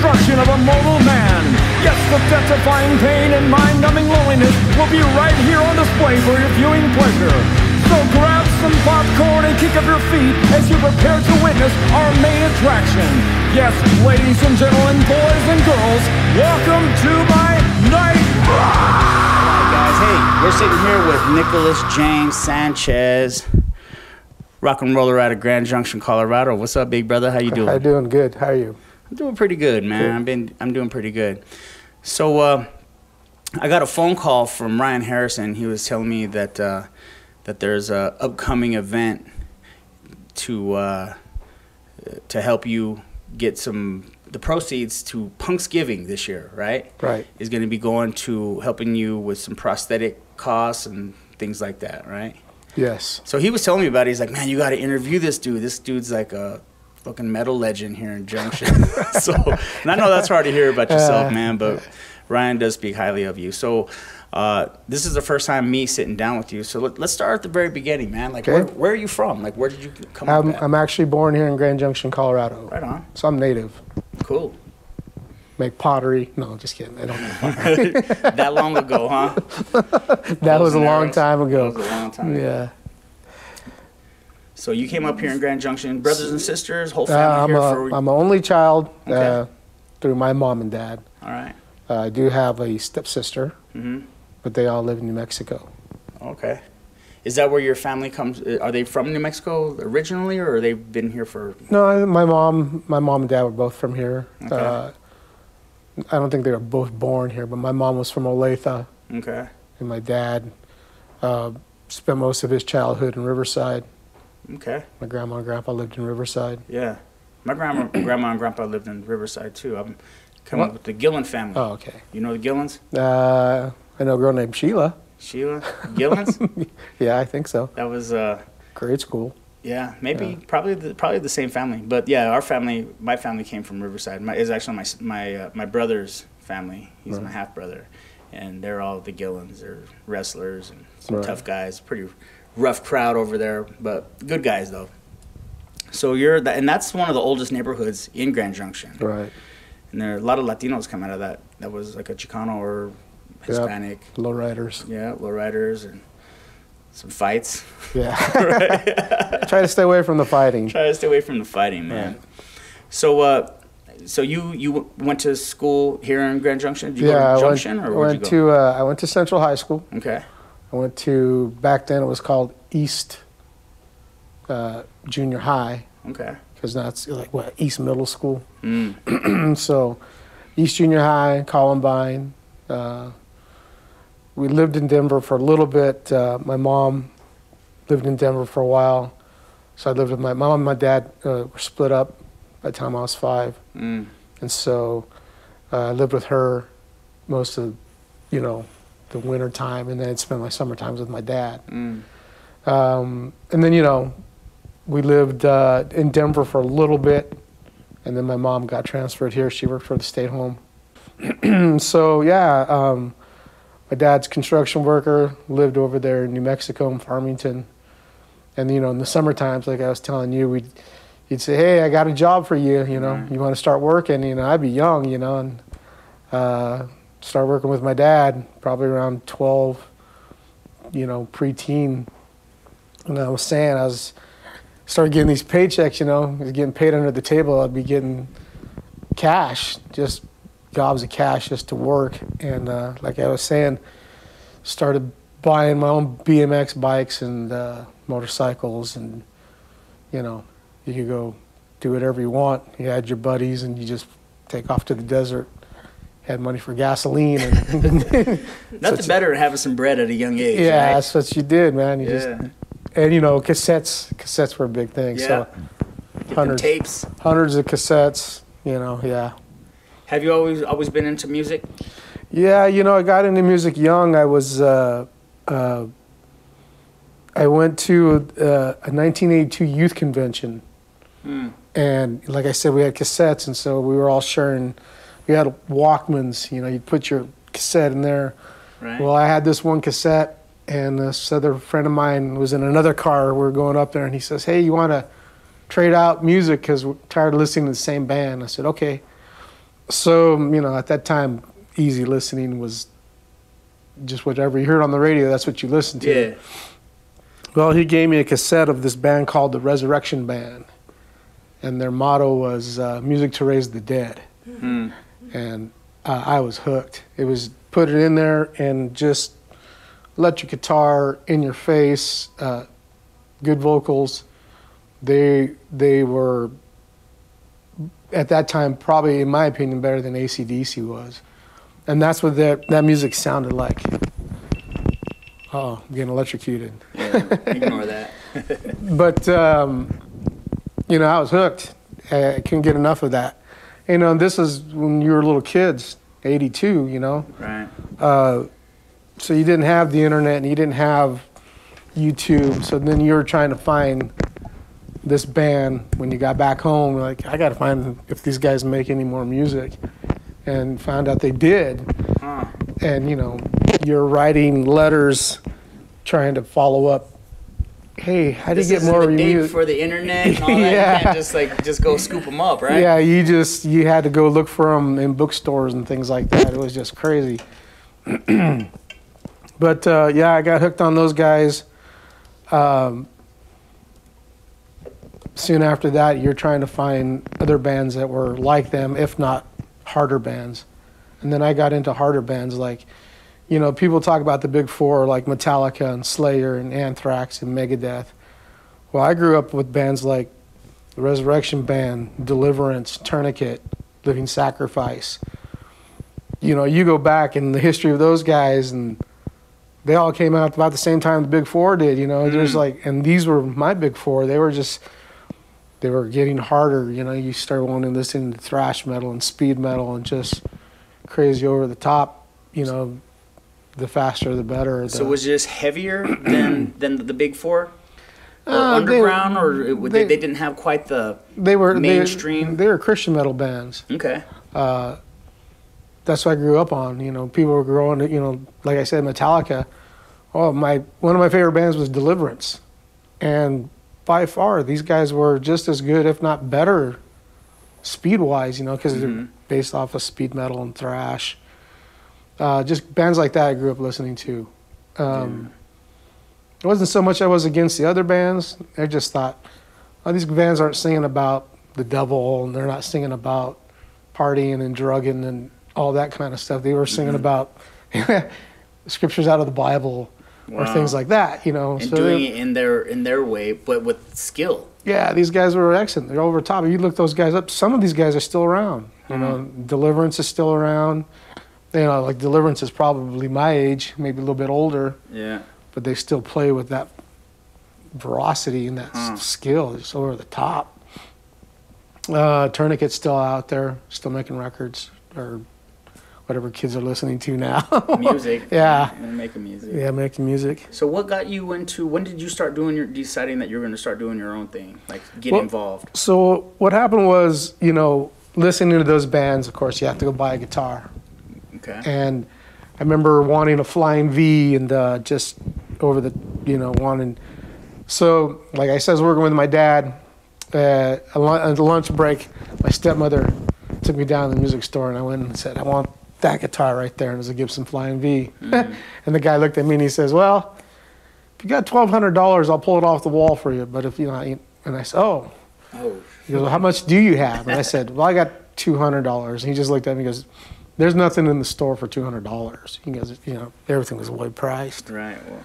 destruction of a mortal man. Yes, the death-defying pain and mind-numbing loneliness will be right here on display for your viewing pleasure. So grab some popcorn and kick up your feet as you prepare to witness our main attraction. Yes, ladies and gentlemen, boys and girls, welcome to my night. Alright guys, hey, we're sitting here with Nicholas James Sanchez, rock and roller out of Grand Junction, Colorado. What's up, big brother? How you doing? I'm doing good. How are you? I'm doing pretty good, man. Good. I'm doing pretty good. So I got a phone call from Ryan Harrison. He was telling me that that there's a upcoming event to help you get the proceeds to PunksGiving this year, right? Right. Is going to be going to helping you with some prosthetic costs and things like that, right? Yes. So he was telling me about it. He's like, man, you got to interview this dude. This dude's like a fucking metal legend here in Junction. So, and I know that's hard to hear about yourself, man, but Ryan does speak highly of you. So this is the first time me sitting down with you. So let's start at the very beginning, man. Like, okay. where are you from? Like, where did you come up at? I'm actually born here in Grand Junction, Colorado. Right on. So I'm native. Cool. Make pottery. No, just kidding. I don't make pottery. That long ago, huh? That was a long time ago. That was a long time ago. Yeah. So you came up here in Grand Junction, brothers and sisters, whole family I'm an only child Okay. Through my mom and dad. All right. I do have a stepsister, Mm-hmm. but they all live in New Mexico. Okay. Is that where your family comes? Are they from New Mexico originally, or they've been here for? No, my mom and dad were both from here. Okay. I don't think they were both born here, but my mom was from Olathe, Okay. and my dad spent most of his childhood in Riverside. Okay. My grandma and grandpa lived in Riverside. Yeah. My grandma and grandpa lived in Riverside too. I'm coming up with the Gillen family. Oh, okay. You know the Gillens? I know a girl named Sheila. Sheila Gillens? Yeah, I think so. That was Grade school. yeah, maybe probably the same family. But yeah, my family came from Riverside. Is actually my brother's family. He's my half brother, and they're all the Gillens. They're wrestlers and some Right. tough guys. Pretty rough crowd over there, but good guys though. So and that's one of the oldest neighborhoods in Grand Junction. Right. And there are a lot of Latinos come out of that. That was like a Chicano or Hispanic. Yep. Lowriders. Yeah, lowriders and some fights. Yeah. Try to stay away from the fighting. Try to stay away from the fighting, man. Right. So you went to school here in Grand Junction? Did you go to Junction, or where'd you go? I went to Central High School. Okay. I went to, back then it was called East Junior High, Okay. because now it's like, East Middle School. Mm. So East Junior High, Columbine. We lived in Denver for a little bit. My mom lived in Denver for a while. So I lived with my mom and my dad were split up by the time I was 5. Mm. And so I lived with her most of, the winter time, and then I'd spend my summer times with my dad. Mm. And then, we lived in Denver for a little bit, and then my mom got transferred here. She worked for the state home. So, yeah, my dad's construction worker, lived over there in New Mexico in Farmington. And, in the summer times, like I was telling you, he'd say, hey, I got a job for you, you want to start working? I'd be young, and start working with my dad, probably around 12, preteen. And I was saying, started getting these paychecks, I was getting paid under the table. I'd be getting cash, just gobs of cash just to work. And like I was saying, started buying my own BMX bikes and motorcycles, and, you could go do whatever you want. You had your buddies, and you just take off to the desert. Had money for gasoline. And Nothing better than having some bread at a young age. Yeah, right? that's what you did, man. You just, and cassettes were a big thing. Yeah. So Get tapes. hundreds of cassettes. Yeah. Have you always been into music? Yeah, I got into music young. I was I went to a 1982 youth convention, and like I said, we had cassettes, and so we were all sharing. We had Walkmans, you'd put your cassette in there. Right. Well, I had this one cassette, and this other friend of mine was in another car. We were going up there, and he says, hey, you want to trade out music because we're tired of listening to the same band? I said, okay. So, you know, at that time, easy listening was just whatever you heard on the radio, that's what you listened to. Yeah. Well, he gave me a cassette of this band called the Resurrection Band. And their motto was music to raise the dead. Mm. And I was hooked. It was put it in there and just electric guitar in your face, good vocals. They were, at that time, probably, in my opinion, better than AC/DC was. And that's what that music sounded like. Oh, I'm getting electrocuted. Yeah, ignore that. But, you know, I was hooked. I couldn't get enough of that. You know, this is when you were little kids, 82, you know. Right. So you didn't have the internet and you didn't have YouTube. So then you were trying to find this band when you got back home. Like, I got to find if these guys make any more music. And found out they did. Huh. And, you know, you're writing letters trying to follow up. Hey, how do you get more music? For the internet and all that. Yeah. You can't just go scoop them up, right? Yeah, you had to go look for them in bookstores and things like that. It was just crazy. But yeah, I got hooked on those guys. Soon after that, you're trying to find other bands that were like them, if not harder bands. And then I got into harder bands like, you know, people talk about the big four like Metallica and Slayer and Anthrax and Megadeth. Well, I grew up with bands like the Resurrection Band, Deliverance, Tourniquet, Living Sacrifice. You know, you go back in the history of those guys and they all came out about the same time the big four did, you know. There's like, and these were my big four. They were getting harder, you know. You start wanting to listen to thrash metal and speed metal and just crazy over the top, you know. The faster, the better. So was it just heavier than the big four? Or underground, they didn't have quite the mainstream? They were Christian metal bands. Okay. That's what I grew up on. You know, people were growing, you know, like I said, Metallica. Oh, one of my favorite bands was Deliverance. And by far, these guys were just as good, if not better, speed-wise, you know, because they're based off of speed metal and thrash. Just bands like that I grew up listening to. It wasn't so much I was against the other bands. I just thought, oh, these bands aren't singing about the devil, and they're not singing about partying and drugging and all that kind of stuff. They were singing about scriptures out of the Bible or things like that, you know. And so doing it in their way, but with skill. Yeah, these guys were excellent. They're over top. You look those guys up. Some of these guys are still around. You know, Deliverance is still around. You know, like Deliverance is probably my age, maybe a little bit older. Yeah. But they still play with that veracity and that skill, just over the top. Tourniquet's still out there, still making records, or whatever kids are listening to now. Music. Yeah. And making music. Yeah, making music. So what got you into, when did you start deciding that you were going to start doing your own thing, like get involved? So what happened was, you know, listening to those bands, of course, you have to go buy a guitar. Okay. And I remember wanting a Flying V and just over the, you know, wanting. So, like I said, I was working with my dad at a lunch break. My stepmother took me down to the music store and I went and said, I want that guitar right there. And it was a Gibson Flying V. And the guy looked at me and he says, well, if you got $1,200, I'll pull it off the wall for you. But if you know, and I said, oh. He goes, well, how much do you have? And I said, well, I got $200. And he just looked at me and goes, there's nothing in the store for $200. He goes, you know, everything was way priced. Right. Well.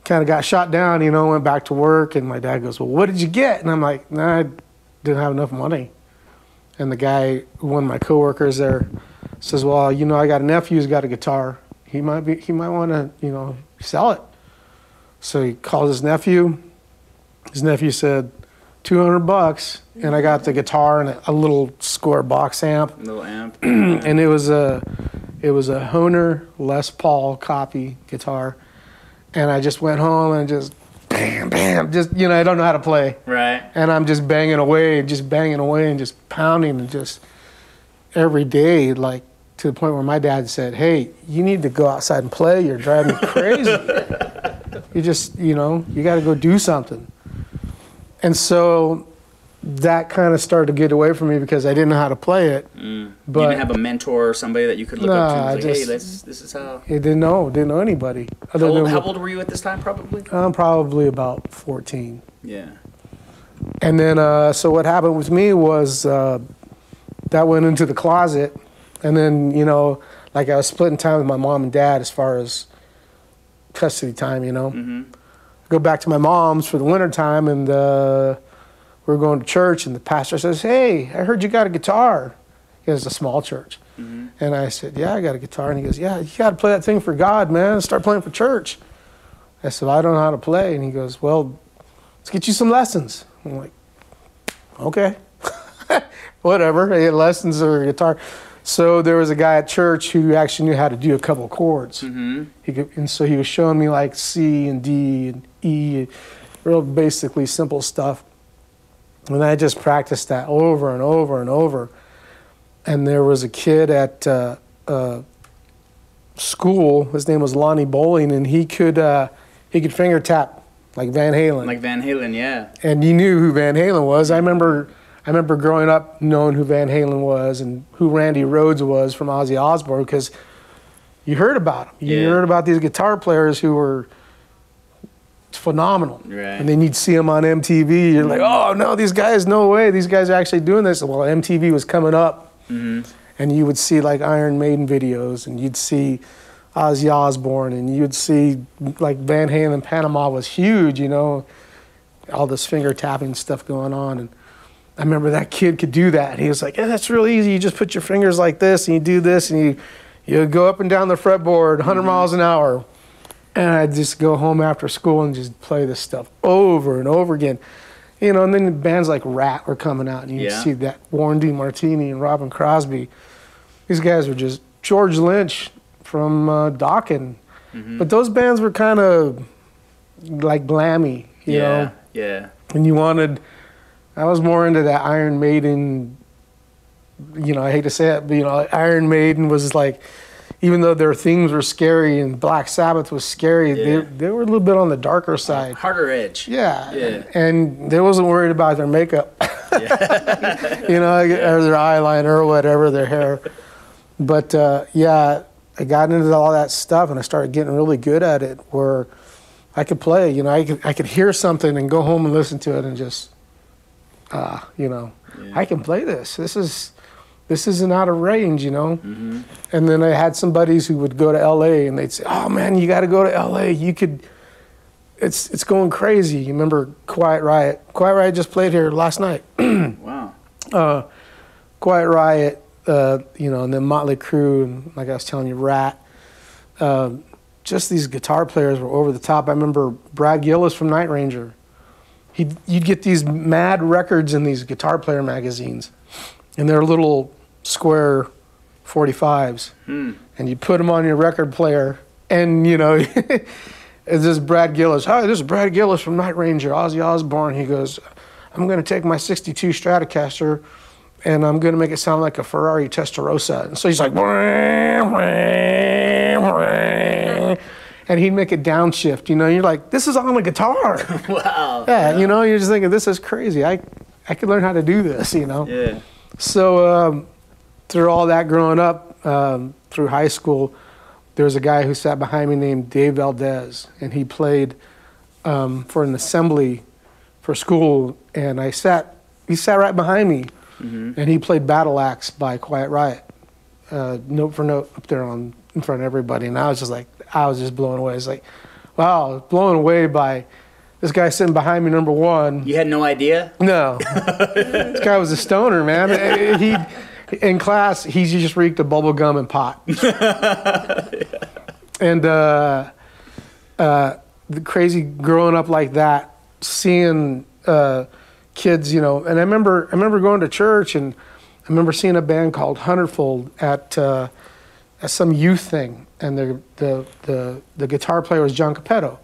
Kind of got shot down, you know, went back to work. And my dad goes, well, what did you get? And I'm like, nah, I didn't have enough money. And the guy, one of my coworkers there, says, well, you know, I got a nephew who's got a guitar. He might want to, you know, sell it. So he called his nephew. His nephew said, $200, and I got the guitar and a little square box amp. Little amp. And it was a Hohner Les Paul copy guitar. And I just went home and just bam, bam, just, you know, I don't know how to play. Right. And I'm just banging away and just pounding and just every day, like to the point where my dad said, hey, you need to go outside and play. You're driving me crazy. You just, you know, you got to go do something. And so that kind of started to get away from me because I didn't know how to play it. But you didn't have a mentor or somebody that you could look up to? Like, hey, this is how. I didn't know anybody. How old were you at this time, probably? I'm probably about 14. Yeah. And then, so what happened with me was that went into the closet. And then, you know, like I was splitting time with my mom and dad as far as custody time, you know. Mm-hmm. Go back to my mom's for the winter time, and we're going to church, and the pastor says, hey, I heard you got a guitar. It was a small church. Mm-hmm. And I said, yeah, I got a guitar. And he goes, yeah, you got to play that thing for God, man. Start playing for church. I said, well, I don't know how to play. And he goes, well, let's get you some lessons. I'm like, okay, whatever. I had lessons or guitar. So there was a guy at church who actually knew how to do a couple of chords. Mm-hmm. And so he was showing me like C and D and E, real basically simple stuff. And I just practiced that over and over and over. And there was a kid at school. His name was Lonnie Bowling, and he could finger tap like Van Halen. Like Van Halen, yeah. And you knew who Van Halen was. I remember growing up knowing who Van Halen was and who Randy Rhoads was from Ozzy Osbourne, because you heard about them. You heard about these guitar players who were phenomenal. Right. And then you'd see them on MTV. You're like, oh, no, these guys, no way. These guys are actually doing this. Well, MTV was coming up. Mm-hmm. And you would see like Iron Maiden videos, and you'd see Ozzy Osbourne, and you'd see like Van Halen Panama was huge, you know, all this finger tapping stuff going on. And I remember that kid could do that. He was like, yeah, that's real easy. You just put your fingers like this, and you do this, and you go up and down the fretboard 100 miles an hour. And I'd just go home after school and just play this stuff over and over again. You know, and then bands like Rat were coming out, and you'd see that Warren D. Martini and Robin Crosby. These guys were just George Lynch from Dokken. Mm-hmm. But those bands were kind of like glammy, you know? Yeah. And I was more into that Iron Maiden, you know, I hate to say it, but, you know, Iron Maiden was like, even though their themes were scary and Black Sabbath was scary, they were a little bit on the darker side. Harder edge. Yeah. And they wasn't worried about their makeup, you know, or their eyeliner or whatever, their hair. But, I got into all that stuff, and I started getting really good at it, where I could play, you know, I could hear something and go home and listen to it and just, you know, I can play this. This isn't out of range, you know. Mm-hmm. And then I had some buddies who would go to LA, and they'd say, oh man, you got to go to LA. It's going crazy. You remember Quiet Riot? Quiet Riot just played here last night. Wow. Quiet Riot, you know, and then Motley Crue, and like I was telling you, Rat. Just these guitar players were over the top. I remember Brad Gillis from Night Ranger. You'd get these mad records in these guitar player magazines, and they're little square 45s, and you put them on your record player, and you know, it's this Brad Gillis. Hi, this is Brad Gillis from Night Ranger, Ozzy Osbourne. He goes, I'm going to take my '62 Stratocaster, and I'm going to make it sound like a Ferrari Testarossa. And so he's like, and he'd make it downshift. You know, you're like, this is on a guitar. Wow. Yeah, you know, you're just thinking, this is crazy. I could learn how to do this, you know. Yeah. So through all that growing up, through high school, there was a guy who sat behind me named Dave Valdez, and he played for an assembly for school, and he sat right behind me, and he played Battle Axe by Quiet Riot, note for note up there in front of everybody, and I was just blown away. It's like, wow, I was blown away by this guy sitting behind me, number one. You had no idea? No. This guy was a stoner, man. In class, he just reeked of bubble gum and pot. And the crazy growing up like that, seeing kids, you know. And I remember going to church, and I remember seeing a band called Hunterfold at some youth thing, and the guitar player was John Capetto.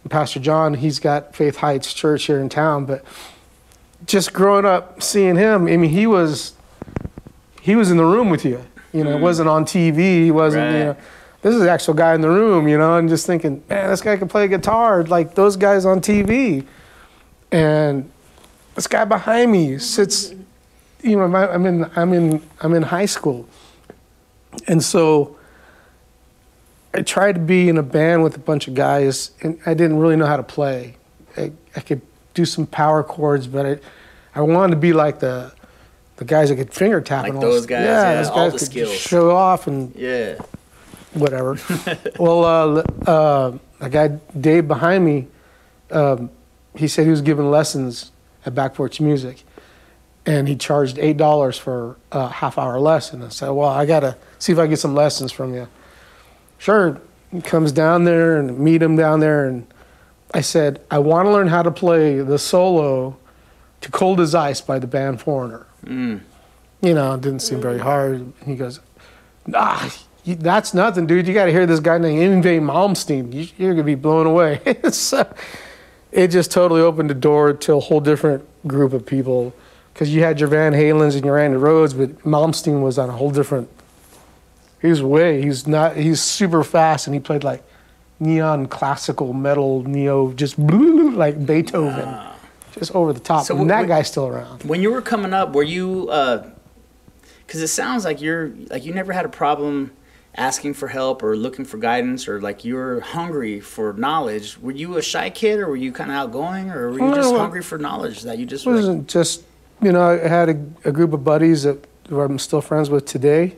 And Pastor John, he's got Faith Heights Church here in town, but just growing up seeing him, I mean, he was in the room with you. You know, it wasn't on TV. He wasn't, you know, this is the actual guy in the room, you know, and just thinking, man, this guy can play guitar like those guys on TV. And this guy behind me sits you know, I'm in high school, and so I tried to be in a band with a bunch of guys, and I didn't really know how to play. I could do some power chords, but I wanted to be like the guys that could finger tap. Like and those guys, yeah, those guys all the could skills. show off and whatever. Well, a guy Dave behind me, he said he was giving lessons at Back Porch Music, and he charged $8 for a half-hour lesson. I said, well, I gotta see if I can get some lessons from you. Sure. He comes down there and meet him down there, and I said, I want to learn how to play the solo to Cold as Ice by the band Foreigner. You know, it didn't seem very hard. And he goes, that's nothing, dude. You got to hear this guy named Yngwie Malmsteen. You're going to be blown away. So it just totally opened the door to a whole different group of people, because you had your Van Halens and your Randy Rhoads, but Malmsteen was on a whole different. He's super fast, and he played like neon classical metal, neo, just like Beethoven, just over the top. So and that guy's still around. When you were coming up, were you, because it sounds like you never had a problem asking for help or looking for guidance, or like you were hungry for knowledge. Were you a shy kid, or were you kind of outgoing, or were you just hungry for knowledge that you just wasn't just, you know, I had a group of buddies that I'm still friends with today.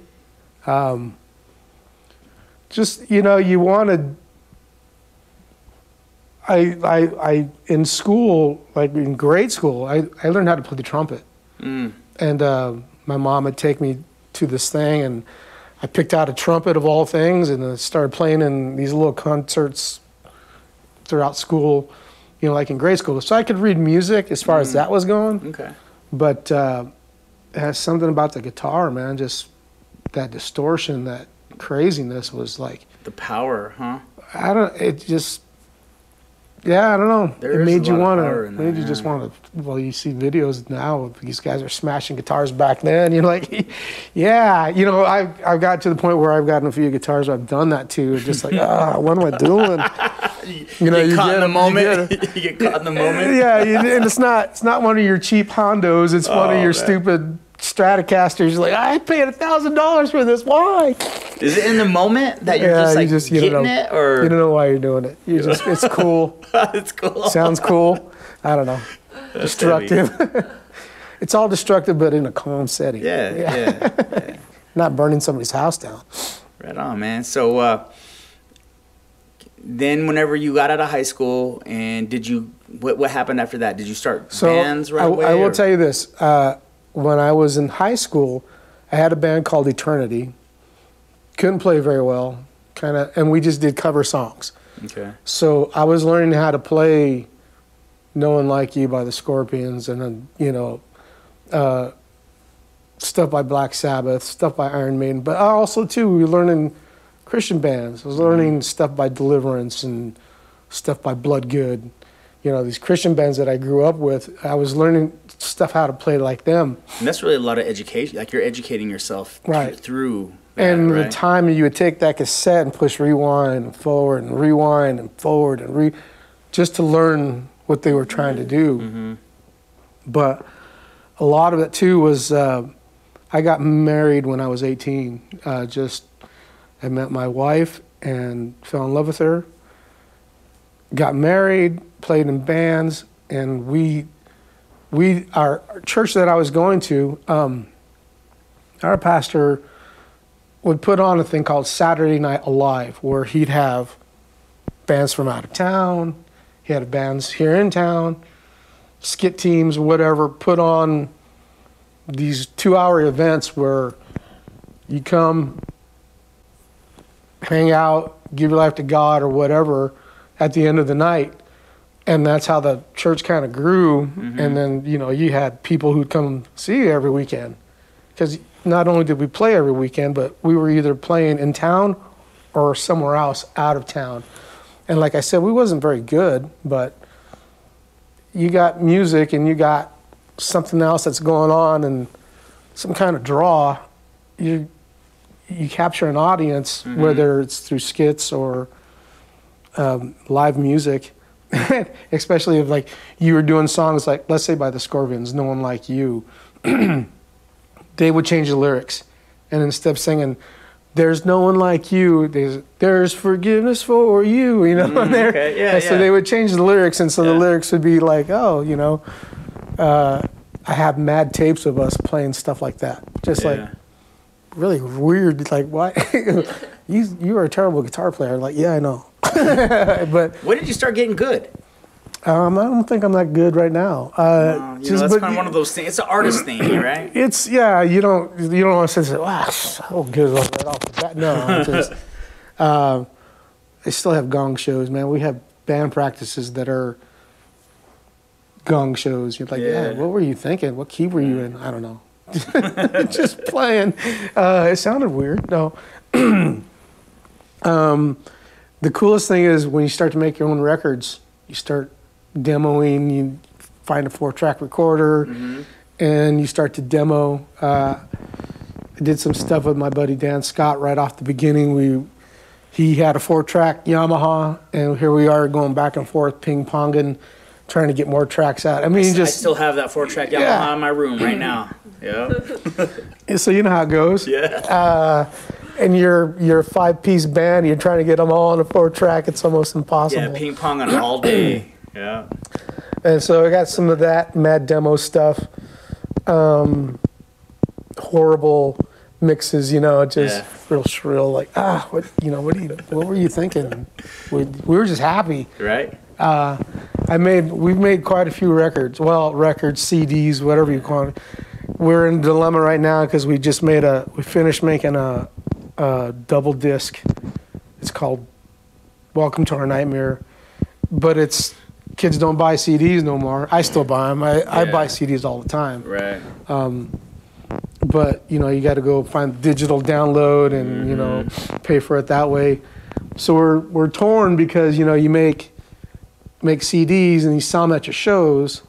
Just, you know, you wanted, I in school, like in grade school, I learned how to play the trumpet. And my mom would take me to this thing, and I picked out a trumpet of all things, and I started playing in these little concerts throughout school, you know, like in grade school. So I could read music as far as that was going. Okay. But it has something about the guitar, man, just that distortion, that craziness was like. The power, huh? I don't know. There it made you want to, made you just want to, well, you see videos now, these guys are smashing guitars back then. You're like, yeah, you know, I've got to the point where I've gotten a few guitars where I've done that too. Just like, what am I doing? You know, you get caught in the moment. You get caught in the moment. Yeah, and it's not one of your cheap Hondos. It's one of your stupid Stratocasters. You're like, I paid $1,000 for this. Why? Is it in the moment that you're just like getting it, or you don't know why you're doing it? You just, it's cool. It's cool. Sounds cool. I don't know. That's destructive. It's all destructive, but in a calm setting. Yeah. Not burning somebody's house down. Right on, man. So then, whenever you got out of high school, and what happened after that? Did you start bands right away? I will tell you this. When I was in high school, I had a band called Eternity. Couldn't play very well, and we just did cover songs. Okay. So I was learning how to play "No One Like You" by the Scorpions, and then, you know, stuff by Black Sabbath, stuff by Iron Maiden. But also too, we were learning Christian bands. I was learning stuff by Deliverance and stuff by Blood Good. You know, these Christian bands that I grew up with, I was learning stuff how to play like them. And that's really a lot of education. Like, you're educating yourself through that, and the time you would take that cassette and push rewind and forward and rewind and forward and just to learn what they were trying to do. But a lot of it too was I got married when I was 18. I met my wife and fell in love with her. Got married, played in bands, and our church that I was going to, our pastor would put on a thing called Saturday Night Alive, where he'd have bands from out of town, he had bands here in town, skit teams, whatever, put on these 2-hour events where you come, hang out, give your life to God or whatever at the end of the night. And that's how the church kind of grew. And then, you know, you had people who'd come see you every weekend. Because not only did we play every weekend, but we were either playing in town or somewhere else out of town. And like I said, we wasn't very good, but you got music and you got something else that's going on and some kind of draw. You capture an audience, whether it's through skits or live music. Especially if, like, you were doing songs like, let's say by the Scorpions, "No One Like You." they would change the lyrics, and instead of singing, "There's no one like you," there's forgiveness for you, you know. Okay. Yeah, and so they would change the lyrics, and so the lyrics would be like, "Oh, you know." I have mad tapes of us playing stuff like that, just like really weird. Like, why? you are a terrible guitar player. Like, yeah, I know. But when did you start getting good? I don't think I'm that good right now. That's kind of one of those things. It's an artist thing, right? It's you don't want to say, wow, so good right off the bat. No, it's just, I still have gong shows, man. We have band practices that are gong shows. You're like, yeah, what were you thinking? What key were you in? I don't know. Just playing. It sounded weird. No. The coolest thing is when you start to make your own records, you start demoing, you find a 4-track recorder, and you start to demo. I did some stuff with my buddy Dan Scott right off the beginning. He had a 4-track Yamaha, and here we are going back and forth, ping-ponging, trying to get more tracks out. I mean, I still have that 4-track Yamaha in my room right now. Yeah. So you know how it goes. Yeah. And you're a 5-piece band. You're trying to get them all on a 4-track. It's almost impossible. Yeah, ping pong on all day. Yeah. And so I got some of that mad demo stuff. Horrible mixes, you know, just real shrill. Like, what were you thinking? We were just happy. Right. We've made quite a few records. Well, records, CDs, whatever you call it. We're in a dilemma right now because we finished making a double disc. It's called Welcome to Our Nightmare, but kids don't buy CDs no more. I still buy them. I buy CDs all the time. Right. But you got to go find digital download and pay for it that way. So we're torn because you make CDs and you sell them at your shows.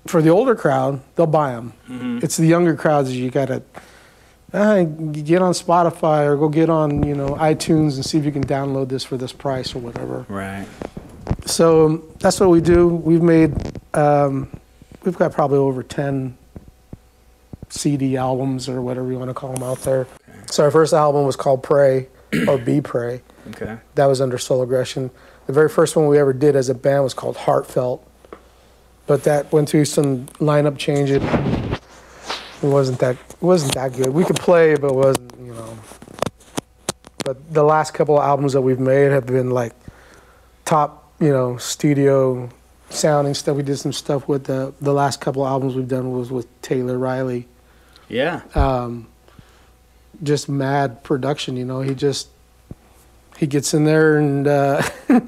For the older crowd, they'll buy them. It's the younger crowds that you got to get on Spotify or go get on iTunes and see if you can download this for this price or whatever. Right. So that's what we do. We've got probably over 10 CD albums or whatever you want to call them out there. Okay. So our first album was called Pray or Be Pray. Okay. That was under Soul Aggression. The very first one we ever did as a band was called Heartfelt. But that went through some lineup changes. It wasn't that good. We could play, but it wasn't, But the last couple of albums that we've made have been like top, studio sounding stuff. We did some stuff with the last couple of albums we've done was with Taylor Riley. Yeah. Just mad production, he gets in there and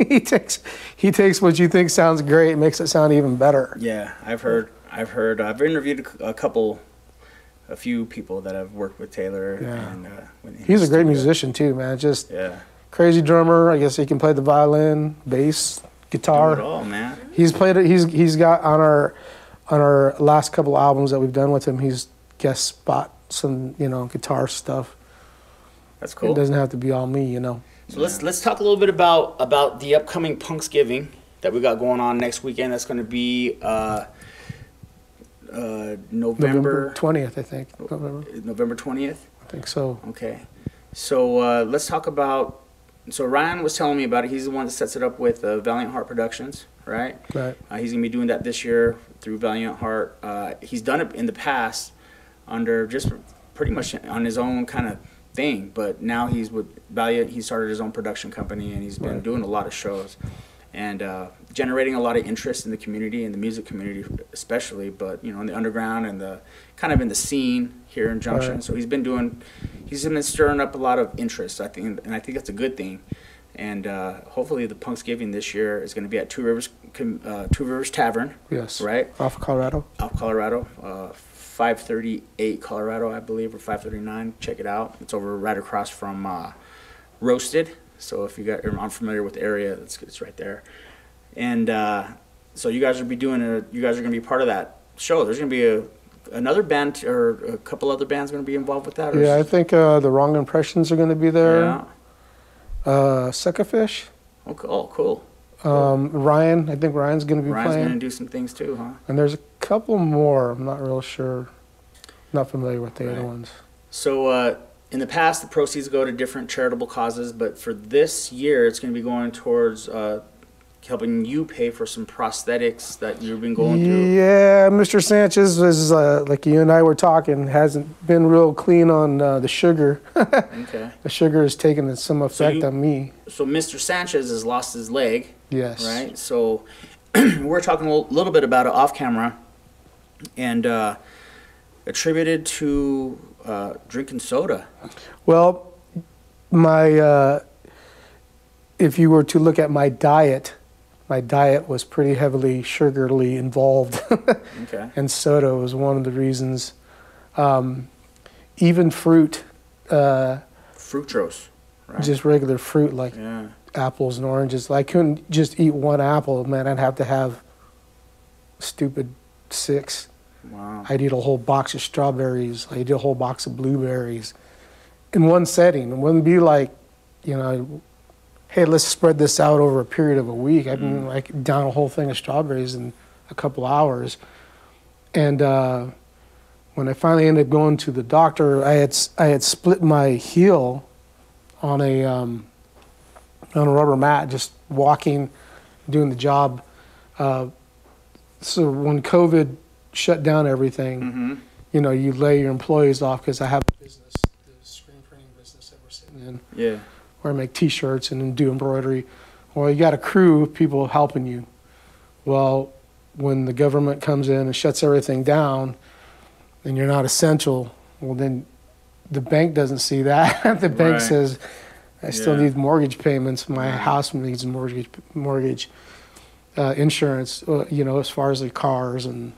he takes what you think sounds great and makes it sound even better. Yeah, I've interviewed a few people that have worked with Taylor. Yeah. And he's a great musician too, man. Just crazy drummer. I guess he can play the violin, bass, guitar. Do it all, man. He's played it. He's got on our last couple albums that we've done with him. He's guest spot some guitar stuff. That's cool. It doesn't have to be all me, So let's talk a little bit about the upcoming PunksGiving that we got going on next weekend. That's going to be November 20th, I think. November 20th? I think so. Okay. So let's talk about. So Ryan was telling me about it. He's the one that sets it up with Valiant Heart Productions, right? Right. He's going to be doing that this year through Valiant Heart. He's done it in the past under just pretty much on his own kind of thing, but now he's with Valiant. He started his own production company, and he's been doing a lot of shows and generating a lot of interest in the community, in the music community especially, but in the underground and the kind of in the scene here in Junction. Right. So he's been stirring up a lot of interest, I think, and I think that's a good thing. And hopefully the PunksGiving this year is going to be at Two Rivers Tavern. Yes. Right? Off Colorado. 538 Colorado, I believe, or 539. Check it out. It's over right across from Roasted. So if I'm familiar with the area, it's right there. And so you guys are going to be part of that show. There's going to be another band or a couple other bands going to be involved with that. I think the Wrong Impressions are going to be there. Yeah. Suckerfish. Okay. Oh, cool. Ryan, I think Ryan's going to be playing. Ryan's going to do some things too, huh? And there's a couple more. I'm not real sure. Not familiar with the other ones. So in the past, the proceeds go to different charitable causes, but for this year, it's going to be going towards helping you pay for some prosthetics that you've been going through. Yeah, Mr. Sanchez was, like you and I were talking, hasn't been real clean on the sugar. Okay. The sugar has taken some effect on me. So Mr. Sanchez has lost his leg. Yes. Right? So we're talking a little bit about it off camera, and attributed to drinking soda. Well, if you were to look at my diet was pretty heavily sugarly involved. Okay. And soda was one of the reasons. Even fruit. Fructose, right? Just regular fruit like apples and oranges. I couldn't just eat one apple, man. I'd have to have stupid 6. Wow. I'd eat a whole box of strawberries. I'd eat a whole box of blueberries in one setting. It wouldn't be like, hey, let's spread this out over a period of a week. I'd been like down a whole thing of strawberries in a couple hours. And when I finally ended up going to the doctor, I had split my heel on a rubber mat, just walking, doing the job. So when COVID shut down everything, you lay your employees off, because I have a business, the screen printing business that we're sitting in. Yeah. Where I make T-shirts and then do embroidery. Well, you got a crew of people helping you. Well, when the government comes in and shuts everything down, and you're not essential, well, then the bank doesn't see that. The bank says, I still need mortgage payments. My house needs mortgage insurance, as far as the cars and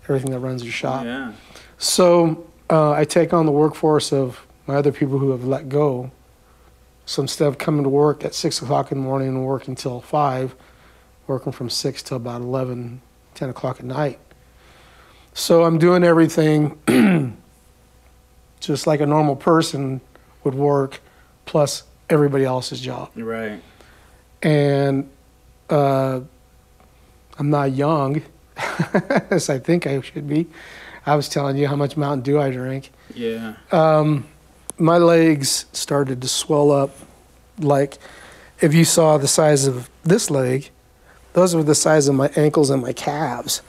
everything that runs your shop. Yeah. So I take on the workforce of my other people who have let go. So instead of coming to work at 6 o'clock in the morning and working till 5, working from 6 till about 11, 10 o'clock at night. So I'm doing everything just like a normal person would work, plus everybody else's job. Right. And I'm not young, as I think I should be. I was telling you how much Mountain Dew I drink. Yeah. My legs started to swell up. Like, if you saw the size of this leg, those were the size of my ankles and my calves.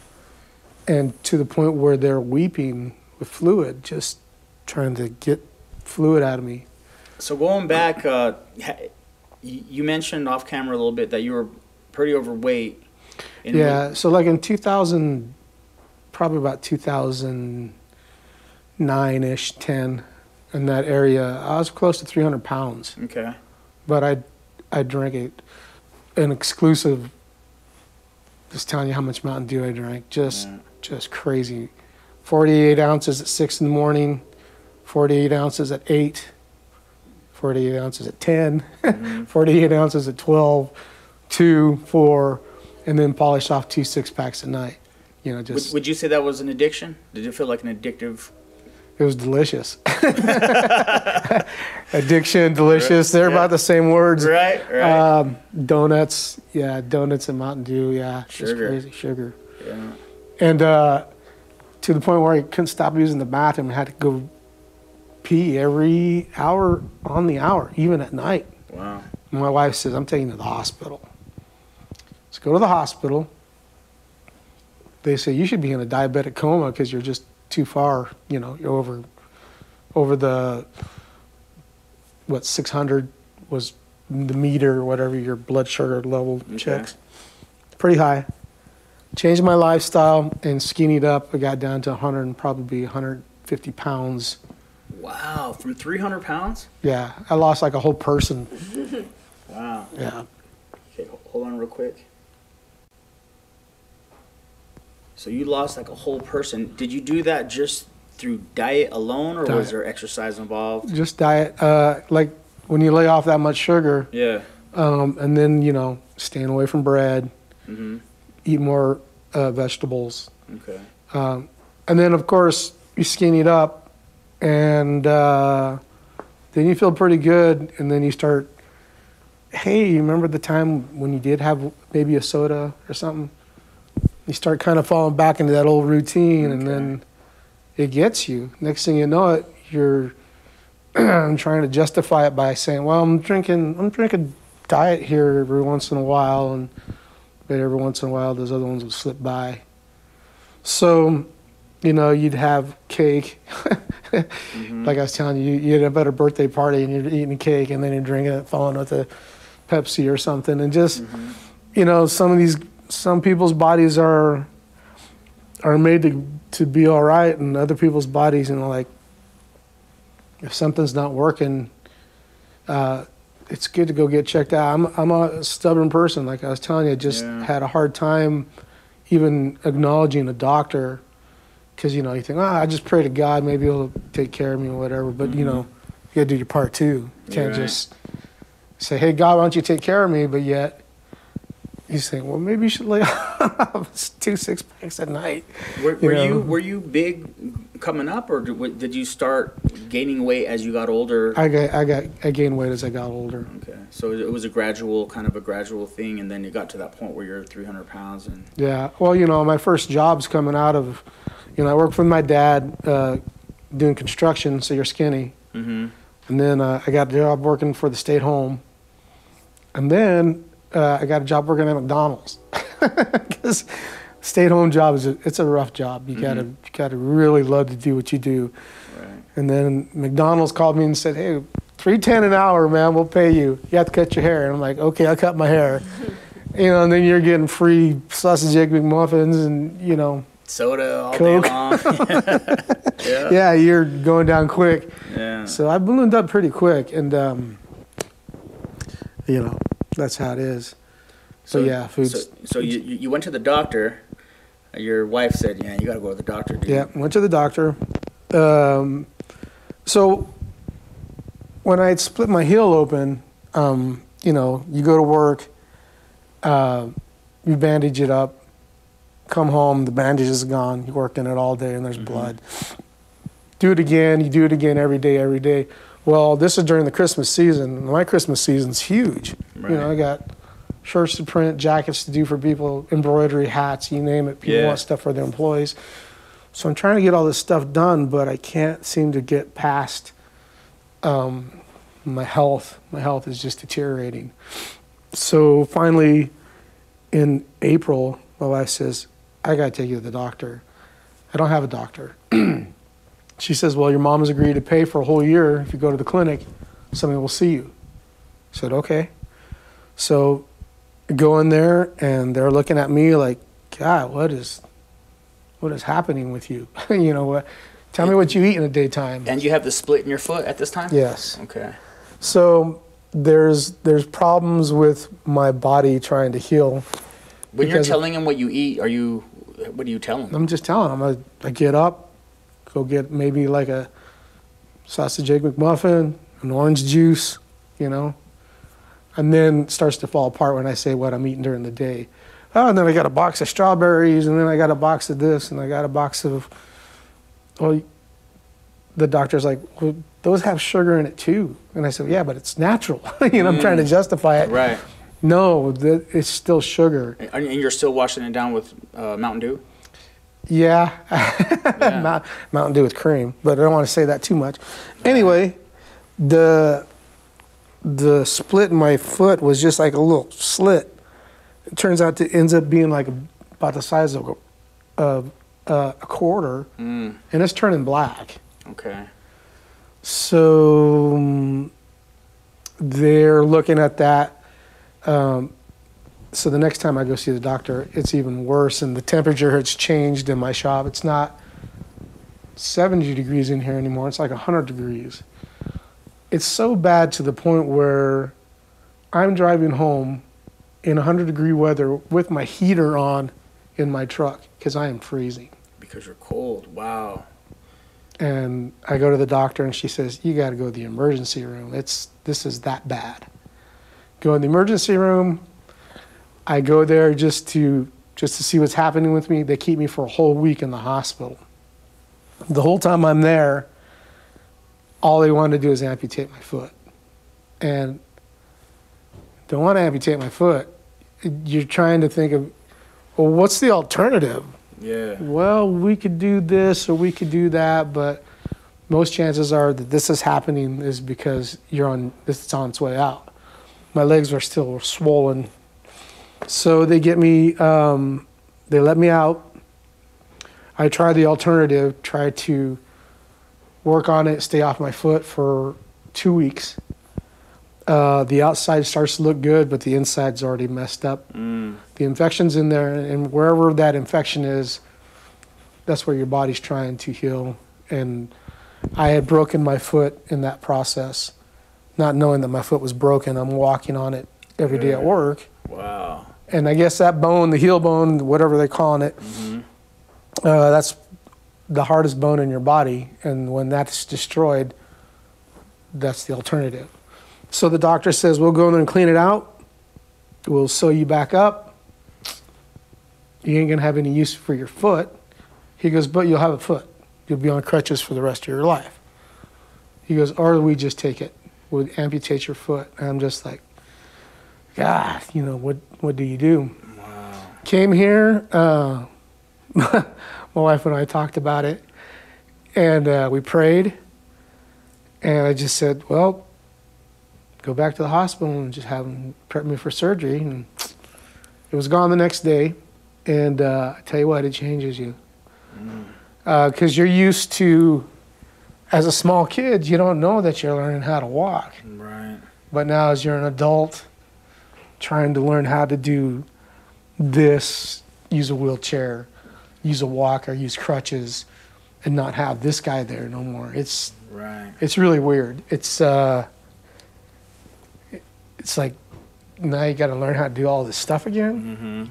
And to the point where they're weeping with fluid, just trying to get fluid out of me. So going back, you mentioned off camera a little bit that you were pretty overweight. Yeah, so like in 2000, probably about 2009-ish, 10, in that area, I was close to 300 pounds. Okay. But I drank an exclusive, just telling you how much Mountain Dew I drank, just crazy. 48 ounces at 6 in the morning, 48 ounces at 8, 48 ounces at 10, 48 ounces at 12, 2, 4, and then polish off 2 6-packs a night. Just. Would you say that was an addiction? Did it feel like an addictive? It was delicious. Addiction, delicious. They're about the same words. Right. Donuts. Yeah, donuts and Mountain Dew. Yeah, just crazy. Sugar. Yeah. And to the point where I couldn't stop using the bathroom. I had to go pee every hour on the hour, even at night. Wow. And my wife says, I'm taking you to the hospital. Let's go to the hospital. They say, you should be in a diabetic coma because you're just too far, you're over the, 600 was the meter or whatever your blood sugar level checks. Pretty high. Changed my lifestyle and skinnied up. I got down to 150 pounds. Wow, from 300 pounds? Yeah, I lost like a whole person. Wow. Yeah. Okay, hold on real quick. So you lost like a whole person. Did you do that just through diet alone, or was there exercise involved? Just diet. Like when you lay off that much sugar. Yeah. And then, staying away from bread. Eat more vegetables. Okay. And then, of course, you skinny it up, and then you feel pretty good, and then you start, hey, you remember the time when you did have maybe a soda or something? You start kind of falling back into that old routine, and then it gets you. Next thing you know it, you're I'm trying to justify it by saying, well, I'm drinking diet here every once in a while, but every once in a while those other ones will slip by. So, you'd have cake. Like I was telling you, you'd have at a birthday party and you're eating cake and then you're drinking it, following with a Pepsi or something. And just, some people's bodies are made to be all right, and other people's bodies, like, if something's not working, it's good to go get checked out. I'm a stubborn person. Like I was telling you, I just had a hard time even acknowledging a doctor, because, you think, I just pray to God, maybe he'll take care of me or whatever. But, you got to do your part too. You can't just say, hey, God, why don't you take care of me? But yet you think, well, maybe you should lay off 2 6-packs at night. Were you big coming up, or did you start gaining weight as you got older? I gained weight as I got older. Okay, so it was a gradual thing, and then you got to that point where you're 300 pounds. And yeah, well, my first job's coming out of, I worked with my dad doing construction, so you're skinny. And then I got a job working for the state home, and then I got a job working at McDonald's, because stay-at-home job it's a rough job. You gotta really love to do what you do. Right. And then McDonald's called me and said, "Hey, $3.10 an hour, man. We'll pay you. You have to cut your hair." And I'm like, "Okay, I'll cut my hair." And then you're getting free sausage egg McMuffins and soda all Coke. day long. Yeah, you're going down quick. Yeah. So I ballooned up pretty quick, and that's how it is. So yeah, food's. So you went to the doctor. Your wife said, "Yeah, you got to go to the doctor." Dude. Yeah, went to the doctor. So when I had split my heel open, you go to work, you bandage it up, come home, the bandage is gone. You worked in it all day and there's blood. Do it again. You do it again every day. Well, this is during the Christmas season. My Christmas season's huge. Right. I got shirts to print, jackets to do for people, embroidery, hats, you name it. People want stuff for their employees. So I'm trying to get all this stuff done, but I can't seem to get past my health. My health is just deteriorating. So finally, in April, my wife says, I got to take you to the doctor. I don't have a doctor. She says, well, your mom has agreed to pay for a whole year. If you go to the clinic, somebody will see you. I said, okay. So I go in there, and they're looking at me like, God, what is happening with you? Tell me what you eat in the daytime. And you have the split in your foot at this time? Yes. Okay. So there's problems with my body trying to heal. When you're telling them what you eat, what do you tell them? I'm just telling them. I get up, go get maybe like a sausage egg McMuffin, an orange juice, and then it starts to fall apart when I say what I'm eating during the day. Oh, and then I got a box of strawberries, and then I got a box of this, and I got a box of, well, the doctor's like, well, those have sugar in it too. And I said, yeah, but it's natural. I'm trying to justify it. Right. No, it's still sugar. And you're still washing it down with Mountain Dew? Yeah. Mountain Dew with cream, but I don't want to say that too much. Anyway, the split in my foot was just like a little slit. It turns out it ends up being like about the size of a quarter, and it's turning black. Okay. So they're looking at that. So the next time I go see the doctor, it's even worse, and the temperature has changed in my shop. It's not 70 degrees in here anymore. It's like 100 degrees. It's so bad to the point where I'm driving home in 100-degree weather with my heater on in my truck because I am freezing. Because you're cold. Wow. And I go to the doctor, and she says, you got to go to the emergency room. This is that bad. Go in the emergency room. I go there just to see what's happening with me. They keep me for a whole week in the hospital. The whole time I'm there, all they wanted to do is amputate my foot. And they want to amputate my foot. You're trying to think of, well, what's the alternative? Yeah. Well, we could do this or we could do that, but most chances are that this is happening is because this is on its way out. My legs are still swollen. So they get me, they let me out. I try the alternative, try to work on it, stay off my foot for 2 weeks. The outside starts to look good, but the inside's already messed up. The infection's in there, and wherever that infection is, that's where your body's trying to heal. And I had broken my foot in that process, not knowing that my foot was broken. I'm walking on it every day at work. Wow. And I guess that bone, the heel bone, whatever they're calling it, that's the hardest bone in your body. And when that's destroyed, that's the alternative. So the doctor says, we'll go in there and clean it out. We'll sew you back up. You ain't going to have any use for your foot. He goes, but you'll have a foot. You'll be on crutches for the rest of your life. He goes, or we just take it. We'll amputate your foot. And I'm just like, God, what do you do? Wow. Came here. My wife and I talked about it. And we prayed. And I just said, well, go back to the hospital and just have them prep me for surgery. And it was gone the next day. And I tell you what, it changes you. Because you're used to, as a small kid, you don't know that you're learning how to walk. Right. But now as you're an adult, trying to learn how to do this, use a wheelchair, use a walker, use crutches, and not have this guy there no more. It's really weird. It's like now you got to learn how to do all this stuff again.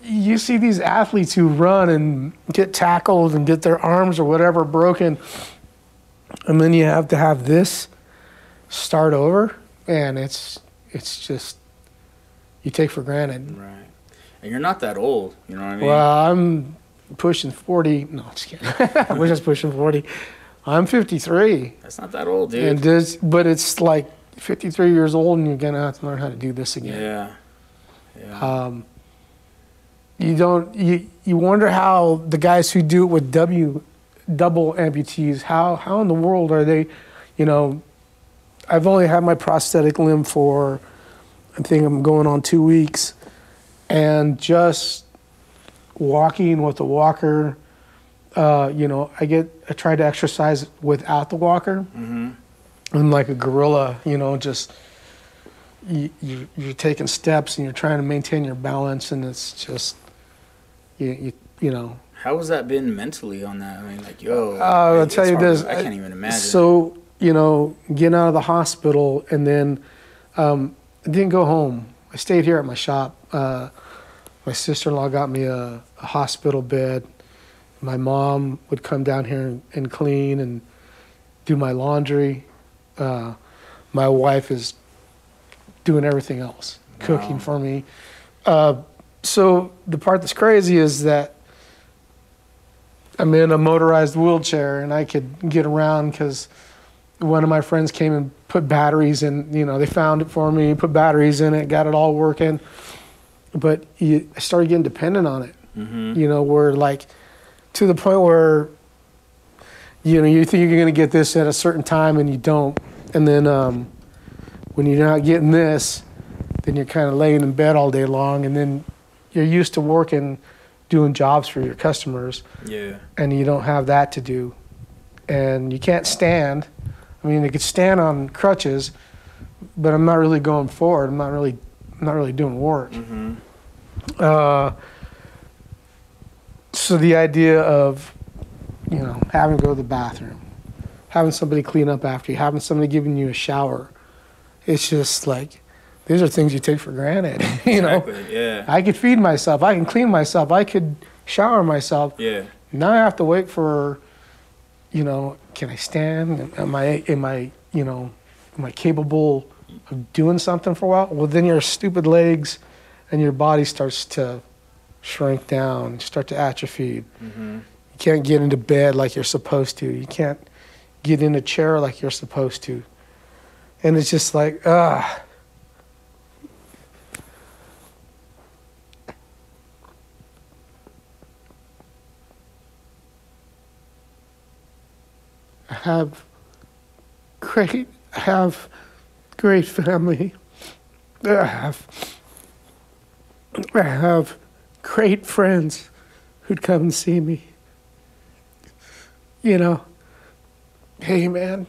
You see these athletes who run and get tackled and get their arms or whatever broken, and then you have to have this start over, and it's just you take for granted. Right. And you're not that old, you know what I mean? Well, I'm pushing 40. No, just kidding. I wish I was pushing 40. I'm 53. That's not that old, dude. But it's like 53 years old, and you're gonna have to learn how to do this again. Yeah. You wonder how the guys who do it with double amputees, how in the world are they, I've only had my prosthetic limb for, I think I'm going on 2 weeks, and just walking with a walker, I try to exercise without the walker. I'm like a gorilla, just you're taking steps and you're trying to maintain your balance, and it's just you know. How has that been mentally on that? I mean, like, I'll tell you this. I can't even imagine. So, getting out of the hospital, and then I didn't go home. I stayed here at my shop. My sister-in-law got me a hospital bed. My mom would come down here and clean and do my laundry. My wife is doing everything else, cooking for me. So the part that's crazy is that I'm in a motorized wheelchair and I could get around because one of my friends came and put batteries in, they found it for me, put batteries in it, got it all working. But I started getting dependent on it, where like to the point where, you think you're going to get this at a certain time and you don't. And then when you're not getting this, then you're kind of laying in bed all day long, and then you're used to working, doing jobs for your customers. Yeah. And you don't have that to do. And you can't stand. I mean, I could stand on crutches, but I'm not really going forward. I'm not really doing work. So the idea of, having to go to the bathroom, having somebody clean up after you, having somebody giving you a shower, it's just like, these are things you take for granted. Exactly, yeah. I could feed myself. I can clean myself. I could shower myself. Yeah. Now I have to wait for, can I stand? Am I capable of doing something for a while? Well, then your stupid legs and your body starts to shrink down, start to atrophy. You can't get into bed like you're supposed to. You can't get in a chair like you're supposed to. And it's just like, have great family. I have great friends who'd come and see me. You know, hey man,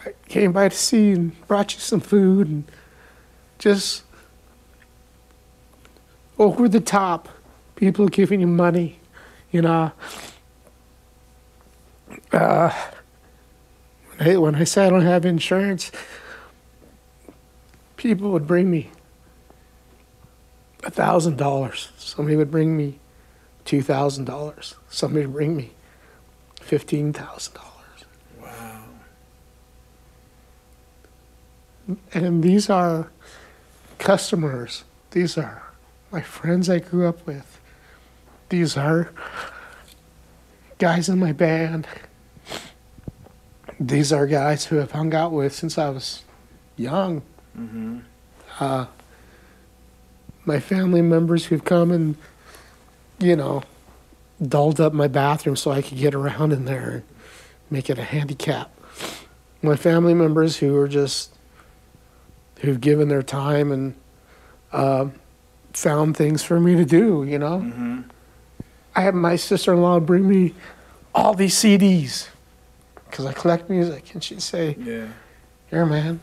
I came by to see you and brought you some food, and just over the top, people giving you money, you know. When I say I don't have insurance, people would bring me $1,000. Somebody would bring me $2,000. Somebody would bring me $15,000. Wow. And these are customers. These are my friends I grew up with. These are guys in my band. These are guys who I've hung out with since I was young. Mm-hmm. My family members who've come and, you know, dolled up my bathroom so I could get around in there and make it a handicap. My family members who've given their time and found things for me to do, you know. Mm-hmm. I had my sister-in-law bring me all these CDs because I collect music, and she'd say, Yeah. "Here, man,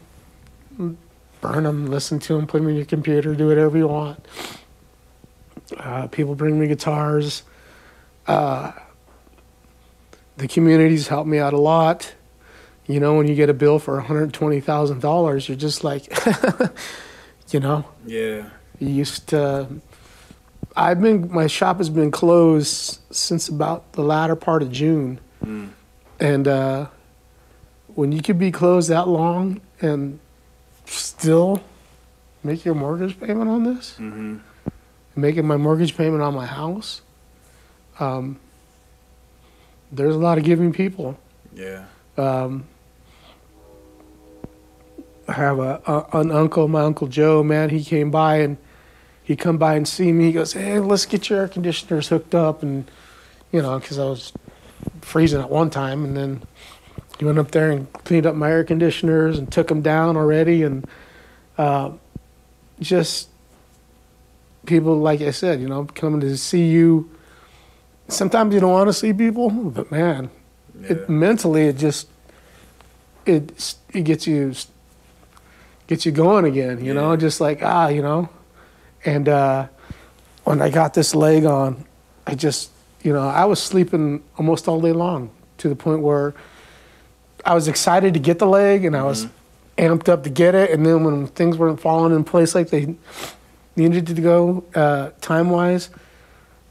burn them, listen to them, put them in your computer, do whatever you want." People bring me guitars. The community's helped me out a lot. You know, when you get a bill for $120,000, you're just like, you know. Yeah. You used to. My shop has been closed since about the latter part of June. Mm. And when you could be closed that long and still make your mortgage payment on this, Mm-hmm. making my mortgage payment on my house, there's a lot of giving people. Yeah. I have an uncle, my Uncle Joe, man, he came by and he'd come by and see me. He goes, "Hey, let's get your air conditioners hooked up." And, you know, because I was freezing at one time. And then he went up there and cleaned up my air conditioners and took them down already. And just people, like I said, you know, coming to see you. Sometimes you don't want to see people, but man, Yeah. mentally it gets you going again, you know, just like, you know. And when I got this leg on, I just, you know, I was sleeping almost all day long to the point where I was excited to get the leg and I was amped up to get it. And then when things weren't falling in place like they needed to go time-wise,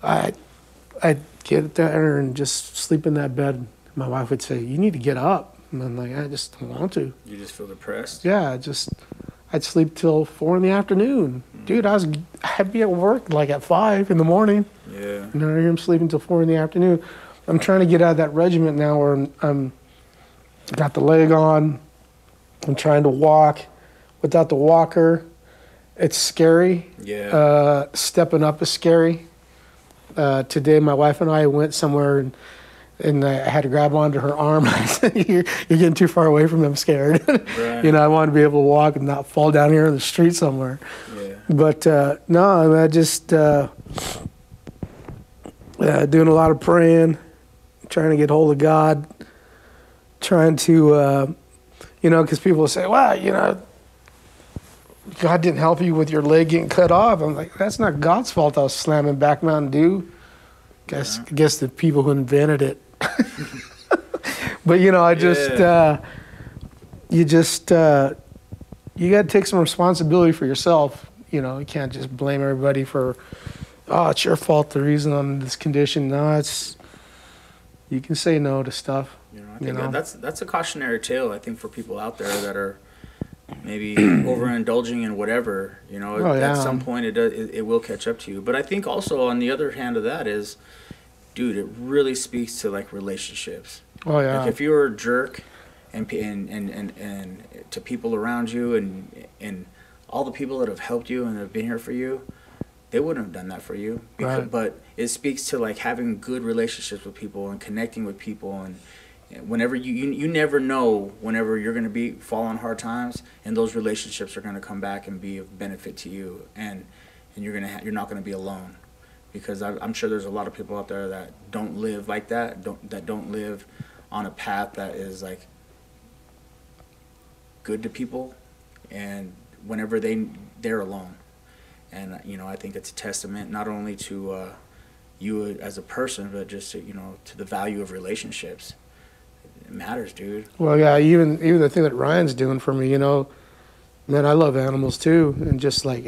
I'd get there and just sleep in that bed. My wife would say, "You need to get up." And I'm like, "I just don't want to." You just feel depressed? Yeah, I'd sleep till 4 PM. Dude, I'd be at work like at 5 in the morning. Yeah. And here I'm sleeping till 4 PM. I'm trying to get out of that regiment now where I'm got the leg on. I'm trying to walk without the walker. It's scary. Yeah. Stepping up is scary. Today, my wife and I went somewhere and I had to grab onto her arm. I said, you're getting too far away from me. I'm scared. Right. You know, I want to be able to walk and not fall down here in the street somewhere. Yeah. But no, I mean, I just doing a lot of praying, trying to get hold of God, trying to, you know, because people say, "Well, you know, God didn't help you with your leg getting cut off." I'm like, that's not God's fault. I was slamming back Mountain Dew. I guess the people who invented it. But you know, I just you got to take some responsibility for yourself. You know, you can't just blame everybody for, it's your fault, the reason I'm in this condition. No, you can say no to stuff. You know, I think that's a cautionary tale, I think, for people out there that are maybe overindulging in whatever, you know. At some point it will catch up to you. But I think also on the other hand of that is, dude, it really speaks to like relationships. Oh yeah. Like if you were a jerk and to people around you and all the people that have helped you and have been here for you, they wouldn't have done that for you. Right. But it speaks to like having good relationships with people and connecting with people Whenever you never know whenever you're going to fall on hard times, and those relationships are going to come back and be of benefit to you, and you're not going to be alone, because I'm sure there's a lot of people out there that don't live like that, don't live on a path that is like good to people, and whenever they're alone. And I think it's a testament not only to you as a person, but just to the value of relationships. It matters, dude. Well, yeah, even the thing that Ryan's doing for me, man, I love animals too, and just like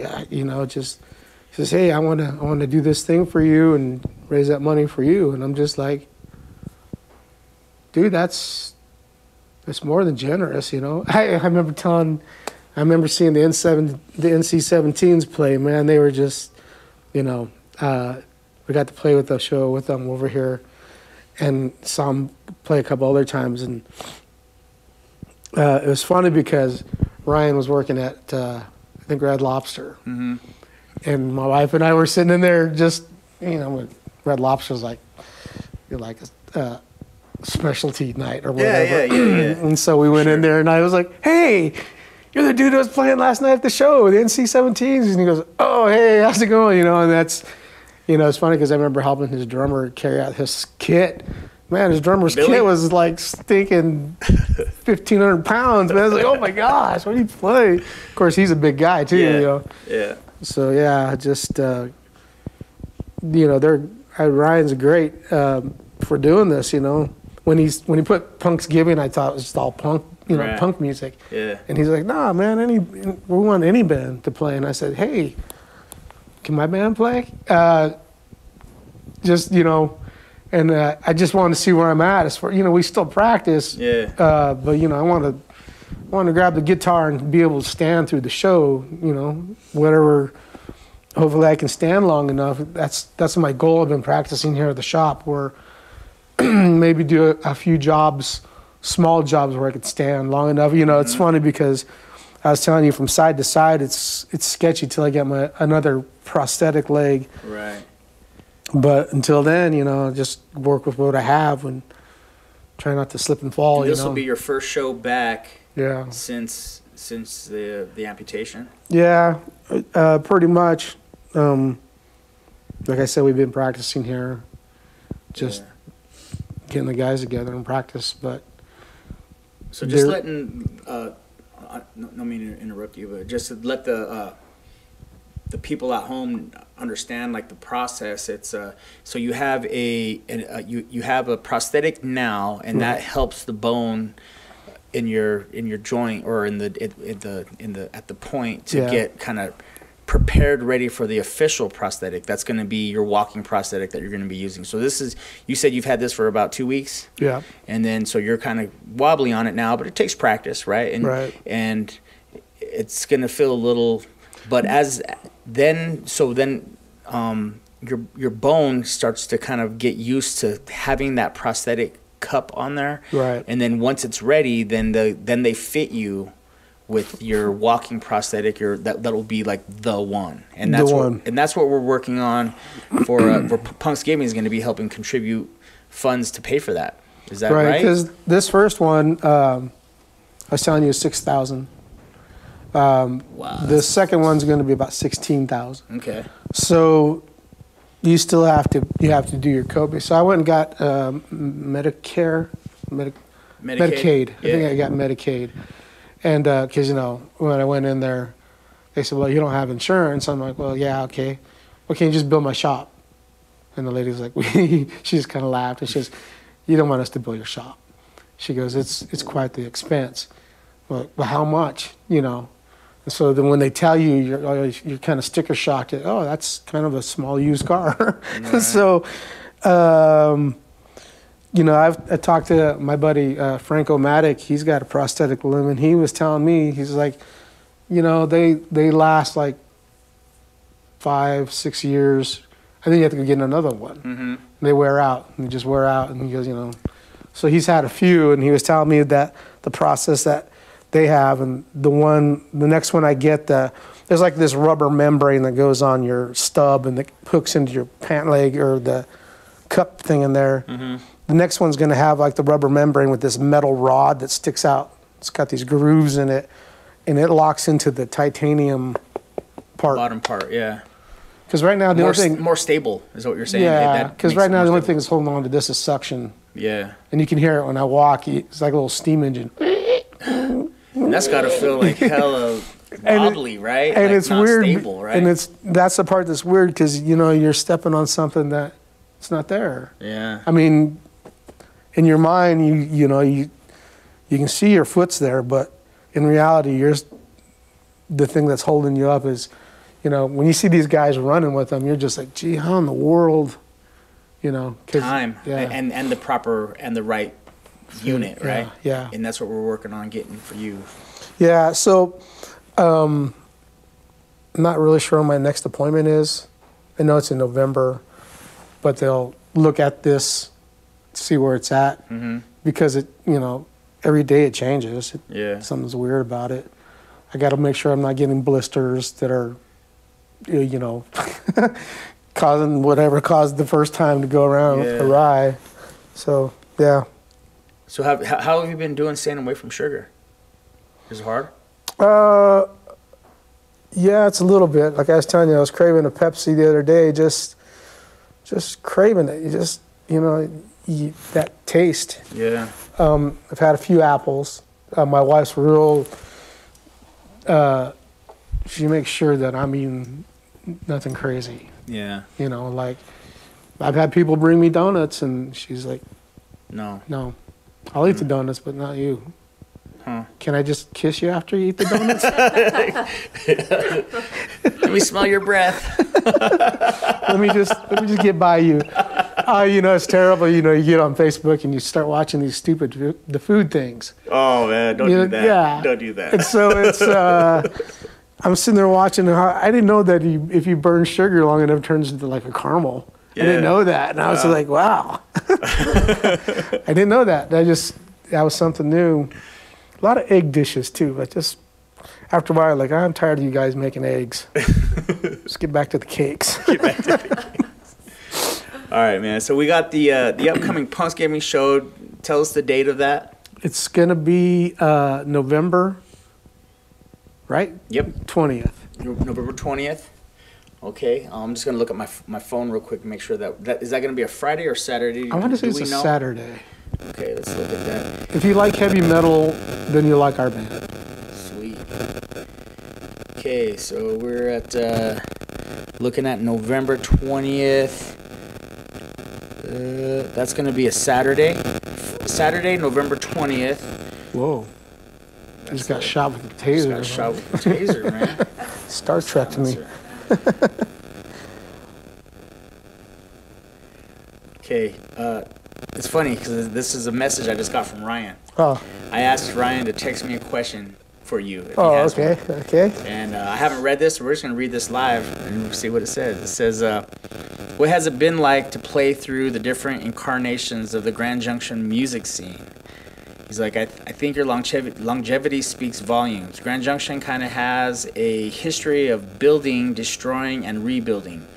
just says, hey, I want to do this thing for you and raise that money for you, and I'm just like, dude, that's more than generous, I remember seeing the NC-17s play, man. They were just, we got to play with the show with them over here, and saw them play a couple other times, and it was funny because Ryan was working at I think Red Lobster, mm-hmm. and my wife and I were sitting in there just, when Red Lobster's like a specialty night or whatever. Yeah. And so we went in there, and I was like, hey, you're the dude who was playing last night at the show, the NC-17s. And he goes, oh, hey, how's it going? And that's, it's funny because I remember helping his drummer carry out his kit. Man, his drummer's kit was like stinking 1,500 pounds. Man, I was like, oh my gosh, what do you play? Of course, he's a big guy too. Yeah. So yeah, just Ryan's great for doing this. When he put PunksGiving, I thought it was just all punk, right. punk music. Yeah. And he's like, nah, man, we want any band to play. And I said, hey, can my band play? And I just wanted to see where I'm at. As far, we still practice. Yeah. But I want to grab the guitar and be able to stand through the show. Whatever. Hopefully, I can stand long enough. That's my goal. I've been practicing here at the shop, where maybe do a few jobs, small jobs where I could stand long enough. It's funny because I was telling you, from side to side, it's sketchy till I get another prosthetic leg. Right. But until then, just work with what I have and try not to slip and fall. And this will be your first show back. Yeah. Since the amputation. Yeah, pretty much. Like I said, we've been practicing here, just getting the guys together and practice. But so just letting no mean to interrupt you, but just to let the people at home understand like the process. It's so you have you have a prosthetic now, and that helps the bone in your joint or at the point to get kind of prepared, ready for the official prosthetic. That's going to be your walking prosthetic that you're going to be using. So this is, you said you've had this for about 2 weeks. Yeah. And then so you're kind of wobbly on it now, but it takes practice, right? And, right. And it's going to feel a little, but then your bone starts to kind of get used to having that prosthetic cup on there. Right. And then once it's ready, then they fit you with your walking prosthetic. That'll be like the one. And that's what we're working on for PunksGiving is going to be helping contribute funds to pay for that. Is that right? Because this first one, I was telling you, $6,000. Wow. The second one's going to be about $16,000. Okay. So you still have to do your copay. So I went and got Medicaid. I think I got Medicaid. And because, when I went in there, they said, well, you don't have insurance. I'm like, well, yeah, okay. Well, can you just bill my shop? And the lady was like, she just kind of laughed. And she goes, you don't want us to bill your shop. She goes, it's quite the expense. Well, how much, And so then when they tell you, you're kind of sticker shocked. Oh, that's kind of a small used car. Right. So, I talked to my buddy Franco Matic. He's got a prosthetic limb, and he was telling me, he's like, they last like 5-6 years. I think you have to go get another one. Mm-hmm. They wear out, and they just wear out. And he goes, So he's had a few, and he was telling me that the process that they have, and the next one I get, there's like this rubber membrane that goes on your stub and that hooks into your pant leg or the cup thing in there. Mm-hmm. The next one's going to have like the rubber membrane with this metal rod that sticks out. It's got these grooves in it, and it locks into the titanium part. Bottom part, yeah. Because right now the only thing more stable is what you're saying. Yeah, because right now the only stable. thing that's holding on to this is suction. Yeah. And you can hear it when I walk. It's like a little steam engine. And that's got to feel like hella wobbly, right? And like it's not weird. Stable, right? And that's the part that's weird because you're stepping on something that it's not there. Yeah. I mean, in your mind, you can see your foot's there, but in reality, the thing that's holding you up is, when you see these guys running with them, you're just like, gee, how in the world, 'cause, time and the proper and the right unit, right? Yeah. And that's what we're working on getting for you. Yeah. So, I'm not really sure when my next appointment is. I know it's in November, but they'll look at this, see where it's at, because every day it changes. Yeah. Something's weird about it. I got to make sure I'm not getting blisters that are, causing whatever caused the first time to go around awry. So, yeah. So how have you been doing staying away from sugar? Is it hard? Yeah, it's a little bit. Like I was telling you, I was craving a Pepsi the other day, just craving it. You just, that taste. Yeah. I've had a few apples. My wife's real, she makes sure that I'm eating nothing crazy. Yeah. Like I've had people bring me donuts and she's like, No. I'll eat the donuts, but not you. Huh. Can I just kiss you after you eat the donuts? Let me smell your breath. let me just get by you. It's terrible. You get on Facebook and you start watching these stupid the food things. Oh man, don't do that. Yeah. Don't do that. And so it's I'm sitting there watching how I didn't know that if you burn sugar long enough, it turns into like a caramel. Yeah. I didn't know that, and I was like, wow. I didn't know that. That was something new. A lot of egg dishes too. But just after a while, like I'm tired of you guys making eggs. Let's get back to the cakes. All right, man. So we got the upcoming PunksGiving show. Tell us the date of that. It's gonna be November, right? Yep. 20th. November 20th. Okay. I'm just gonna look at my phone real quick and make sure that is that gonna be a Friday or Saturday? I want to say Do it's we a know? Saturday. Okay, let's look at that. If you like heavy metal, then you like our band. Sweet. Okay, so we're at looking at November 20th. That's gonna be a Saturday. Saturday, November 20th. Whoa. Just got shot with a taser. Just got shot with a taser, man. Star Trek to me. Okay, it's funny because this is a message I just got from Ryan. Oh. I asked Ryan to text me a question for you. If he Oh, has okay, one. okay. And I haven't read this. We're just going to read this live and see what it says. It says, what has it been like to play through the different incarnations of the Grand Junction music scene? He's like, I think your longevity speaks volumes. Grand Junction kind of has a history of building, destroying, and rebuilding.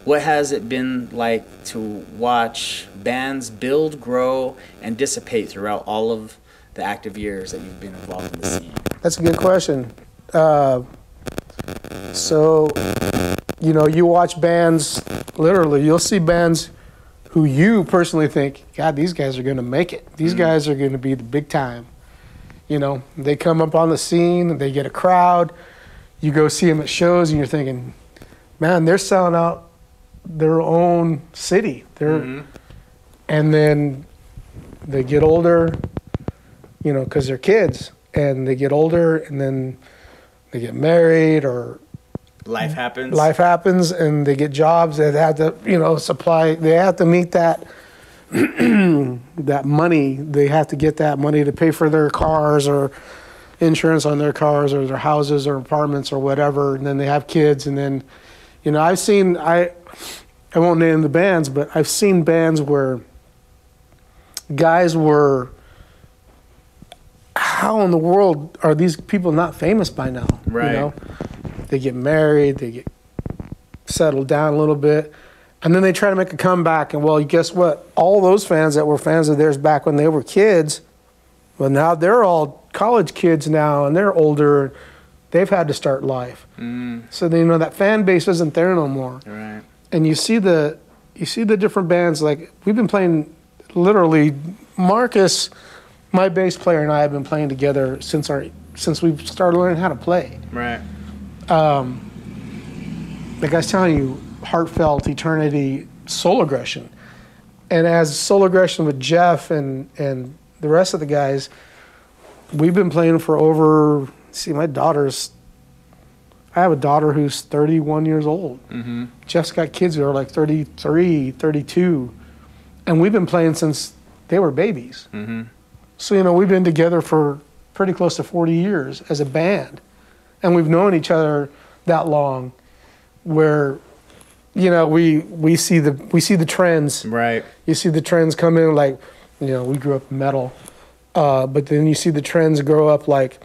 What has it been like to watch bands build, grow, and dissipate throughout all of the active years that you've been involved in the scene? That's a good question. So, you watch bands, literally, you'll see bands who you personally think, God, these guys are going to make it. These guys are going to be the big time. They come up on the scene, they get a crowd. You go see them at shows, and you're thinking, man, they're selling out their own city. And then they get older, because they're kids. And they get older, and then they get married, or Life happens. Life happens, and they get jobs that have to, supply. They have to meet that that money. They have to get that money to pay for their cars or insurance on their cars or their houses or apartments or whatever. And then they have kids, and then, I've seen. I won't name the bands, but I've seen bands where guys were. How in the world are these people not famous by now? Right. They get married, they get settled down a little bit, And then they try to make a comeback, and well, guess what? All those fans that were fans of theirs back when they were kids, well, now they're all college kids now, and they're older. They've had to start life. So you know that fan base isn't there no more. Right. And you see the different bands. Like we've been playing, literally, Marcus, my bass player, and I have been playing together since we started learning how to play. Right. Like I was telling you, heartfelt, eternity, soul aggression. And as soul aggression with Jeff and the rest of the guys, we've been playing for over, I have a daughter who's 31 years old. Mm-hmm. Jeff's got kids who are like 33, 32. And we've been playing since they were babies. Mm-hmm. So, you know, we've been together for pretty close to 40 years as a band. And we've known each other that long where, you know, we see the trends. Right. You see the trends come in, like, you know, we grew up in metal. But then you see the trends grow up, like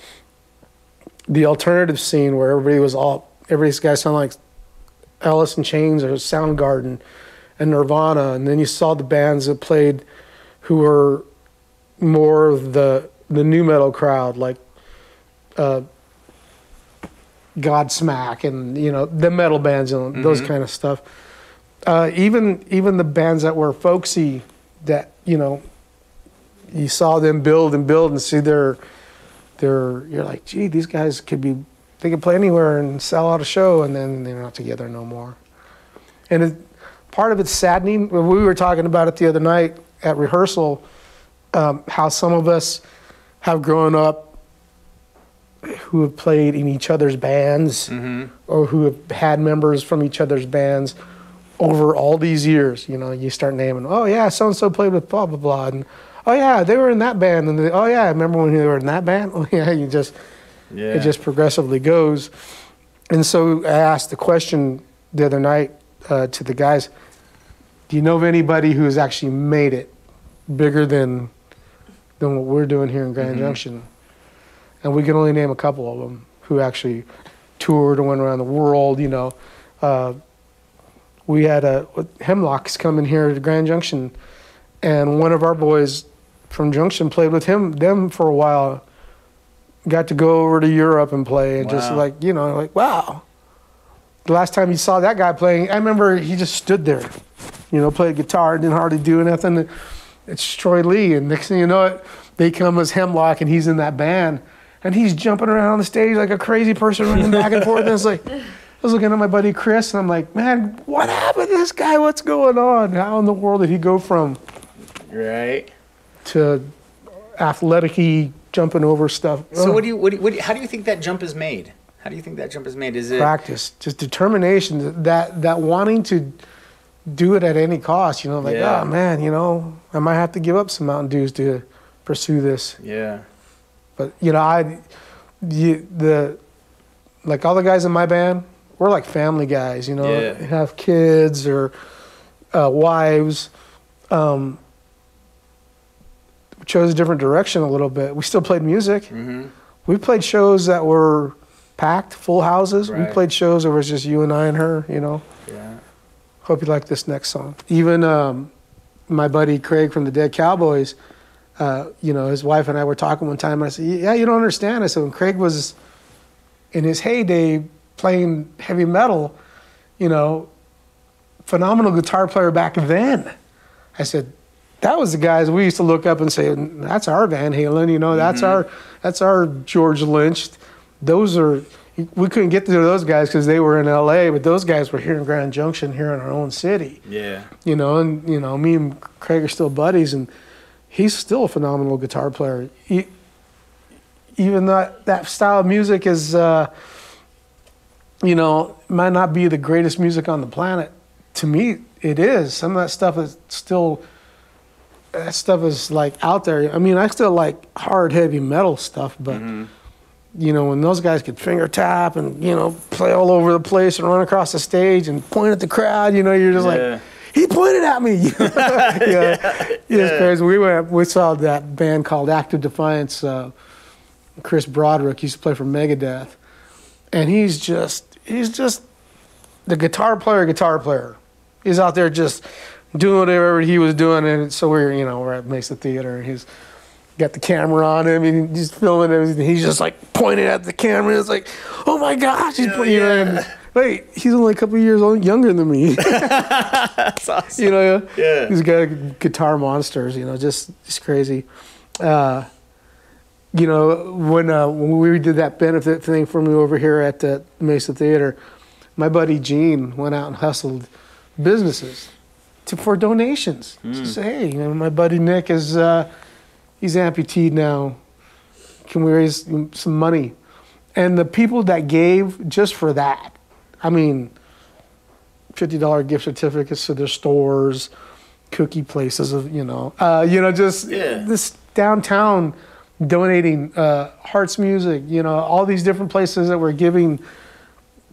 the alternative scene where everybody's guys sound like Alice in Chains or Soundgarden and Nirvana. And then you saw the bands that played who were more of the nu metal crowd, like Godsmack and, you know, the metal bands and those kind of stuff. Even the bands that were folksy that, you know, you saw them build and see you're like, gee, these guys they could play anywhere and sell out a show, and then they're not together no more. And part of it's saddening. We were talking about it the other night at rehearsal, how some of us have grown up who have played in each other's bands or who have had members from each other's bands over all these years. You know, you start naming, oh yeah, so-and-so played with blah, blah, blah. And, oh yeah, they were in that band. And oh yeah, I remember when they were in that band? Oh yeah, it just progressively goes. And so I asked the question the other night to the guys, do you know of anybody who's actually made it bigger than what we're doing here in Grand Junction? And we can only name a couple of them who actually toured and went around the world, you know. We had Hemlocks come in here to Grand Junction, and one of our boys from Junction played with them for a while. Got to go over to Europe and play, and just like, you know, like, wow. The last time you saw that guy playing, I remember he just stood there, you know, played guitar, didn't hardly do anything. It's Troy Lee, and next thing you know it, they come as Hemlock, and he's in that band, and he's jumping around on the stage like a crazy person, running back and forth. And it's like, I was looking at my buddy Chris, and I'm like, man, what happened to this guy? What's going on? How in the world did he go from to athletic-y, jumping over stuff? So how do you think that jump is made? How do you think that jump is made? Is it practice, just determination, that wanting to do it at any cost, you know, like, oh man, you know, I might have to give up some Mountain Dews to pursue this. Yeah. But, you know, like all the guys in my band, we're like family guys, you know, have kids or wives. We chose a different direction a little bit. We still played music. We played shows that were packed, full houses. We played shows where it was just you and I and her, you know. Yeah. Hope you like this next song. Even my buddy Craig from the Dead Cowboys, you know, his wife and I were talking one time, and I said, yeah, you don't understand. I said, when Craig was in his heyday playing heavy metal, you know, phenomenal guitar player back then. I said, that was the guys we used to look up and say, that's our Van Halen, you know, that's our George Lynch. We couldn't get to those guys because they were in LA, but those guys were here in Grand Junction, here in our own city. Yeah. You know, and, you know, me and Craig are still buddies, and he's still a phenomenal guitar player. Even that style of music is, you know, might not be the greatest music on the planet. To me, it is. Some of that stuff is still, like out there. I mean, I still like hard, heavy metal stuff, but, you know, when those guys could finger tap and, you know, play all over the place and run across the stage and point at the crowd, you know, you're just like, he pointed at me. It's crazy. We saw that band called Active Defiance. Chris Broderick used to play for Megadeth, and he's just the guitar player. He's out there just doing whatever he was doing, and so we're at Mesa Theater, and he's got the camera on him, and he's filming everything. He's just like pointing at the camera. It's like, oh my gosh, he's wait, he's only a couple of years younger than me. That's awesome. Yeah. He's got guitar monsters. Just crazy. When we did that benefit thing for me over here at the Mesa Theater, my buddy Gene went out and hustled businesses for donations. To say, hey, my buddy Nick is he's amputee now. Can we raise some money? And the people that gave just for that, I mean, $50 gift certificates to their stores, cookie places this downtown donating, Hearts Music, all these different places that were giving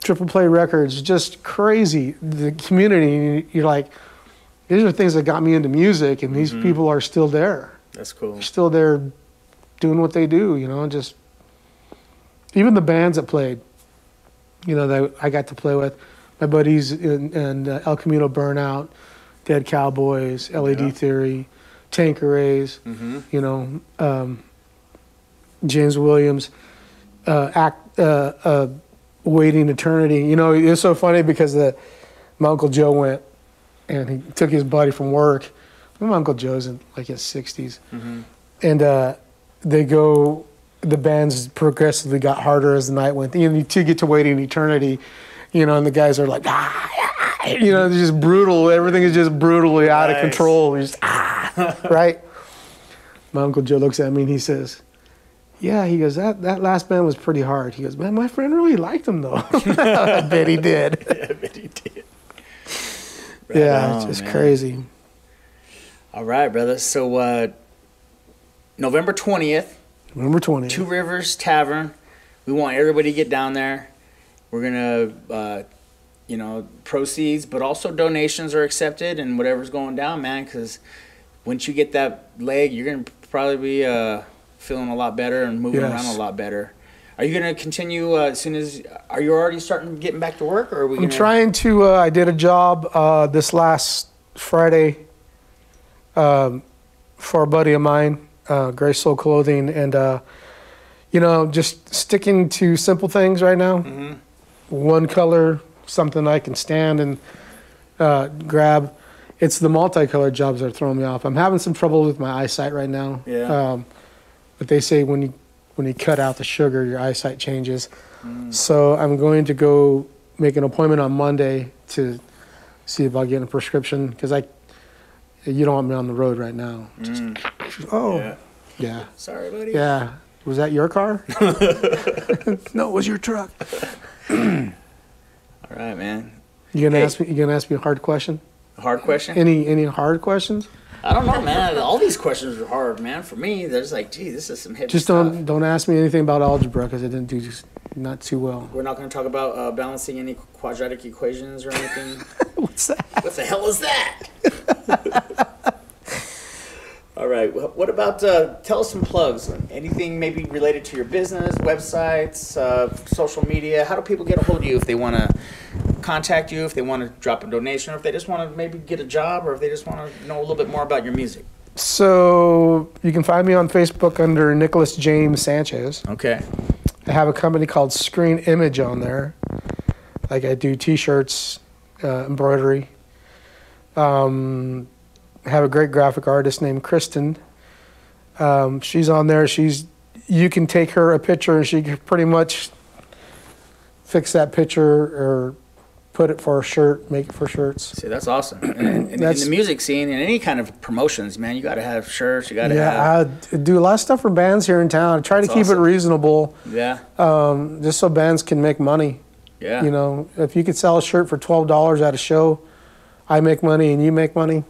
triple play records, just crazy. The community, you're like, these are things that got me into music, and these people are still there. That's cool. They're still there doing what they do, just even the bands that played, that I got to play with. My buddies in El Camino Burnout, Dead Cowboys, LAD Theory, Tanquerays, James Williams, Waiting Eternity. It's so funny because my Uncle Joe went and he took his buddy from work. My Uncle Joe's in like his 60s. And the bands progressively got harder as the night went. You get to Waiting Eternity, and the guys are like, they're just brutal. Everything is just brutally out of control. Just, right? My Uncle Joe looks at me and he says, yeah, he goes, that last band was pretty hard. He goes, man, my friend really liked them, though. I bet he did. Yeah, I bet he did. It's just crazy. All right, brother. So November 20th. November 20th. Two Rivers Tavern. We want everybody to get down there. We're going to, proceeds, but also donations are accepted and whatever's going down, man, because once you get that leg, you're going to probably be feeling a lot better and moving around a lot better. Are you going to continue as soon as, are you already starting getting back to work, or are we I'm trying to, I did a job this last Friday for a buddy of mine, Grace Soul Clothing, and, just sticking to simple things right now. One color, something I can stand and grab. It's the multicolored jobs that are throwing me off. I'm having some trouble with my eyesight right now. But they say when you cut out the sugar, your eyesight changes. So I'm going to go make an appointment on Monday to see if I'll get a prescription, because you don't want me on the road right now. Yeah. Sorry, buddy. Yeah. Was that your car? No, it was your truck. All right, man. You gonna ask me a hard question? A hard question? Any hard questions? I don't know, man. All these questions are hard, man. For me, there's like, gee, this is some heavy Just stuff. don't ask me anything about algebra, because I didn't do not too well. We're not going to talk about balancing any quadratic equations or anything. What's that? What the hell is that? All right. What about, tell us some plugs. Anything maybe related to your business, websites, social media. How do people get a hold of you if they want to contact you, if they want to drop a donation, or if they just want to maybe get a job, or if they just want to know a little bit more about your music? So you can find me on Facebook under Nicholas James Sanchez. Okay. I have a company called Screen Image on there. Like, I do T-shirts, embroidery. I have a great graphic artist named Kristen. She's on there. You can take her a picture and she can pretty much fix that picture or put it for a shirt, make it for shirts. See, that's awesome. And in the music scene and any kind of promotions, man, you got to have shirts. You got to have. I do a lot of stuff for bands here in town. I try to keep it reasonable. Yeah. Just so bands can make money. Yeah. If you could sell a shirt for $12 at a show, I make money and you make money,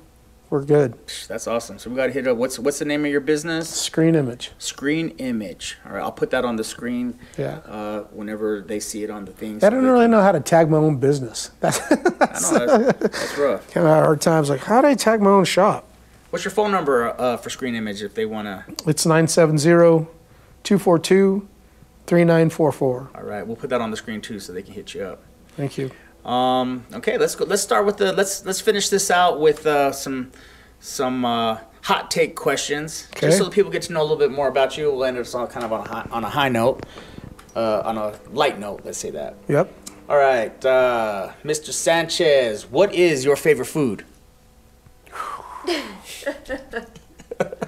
we're good. That's awesome. So we got to hit up. What's the name of your business? Screen Image. Screen Image. All right, I'll put that on the screen. Yeah. Whenever they see it on the things. I don't really know how to tag my own business. I know that's rough. Kind of hard times. Like, how do I tag my own shop? What's your phone number for Screen Image if they want to? It's 970-242-3944. All right, we'll put that on the screen too so they can hit you up. Thank you. Okay, let's go. Let's start with let's finish this out with some hot take questions, Okay. just so that people get to know a little bit more about you. We'll end us all kind of on a high note, on a light note. Let's say that. Yep. All right, Mr. Sanchez, what is your favorite food?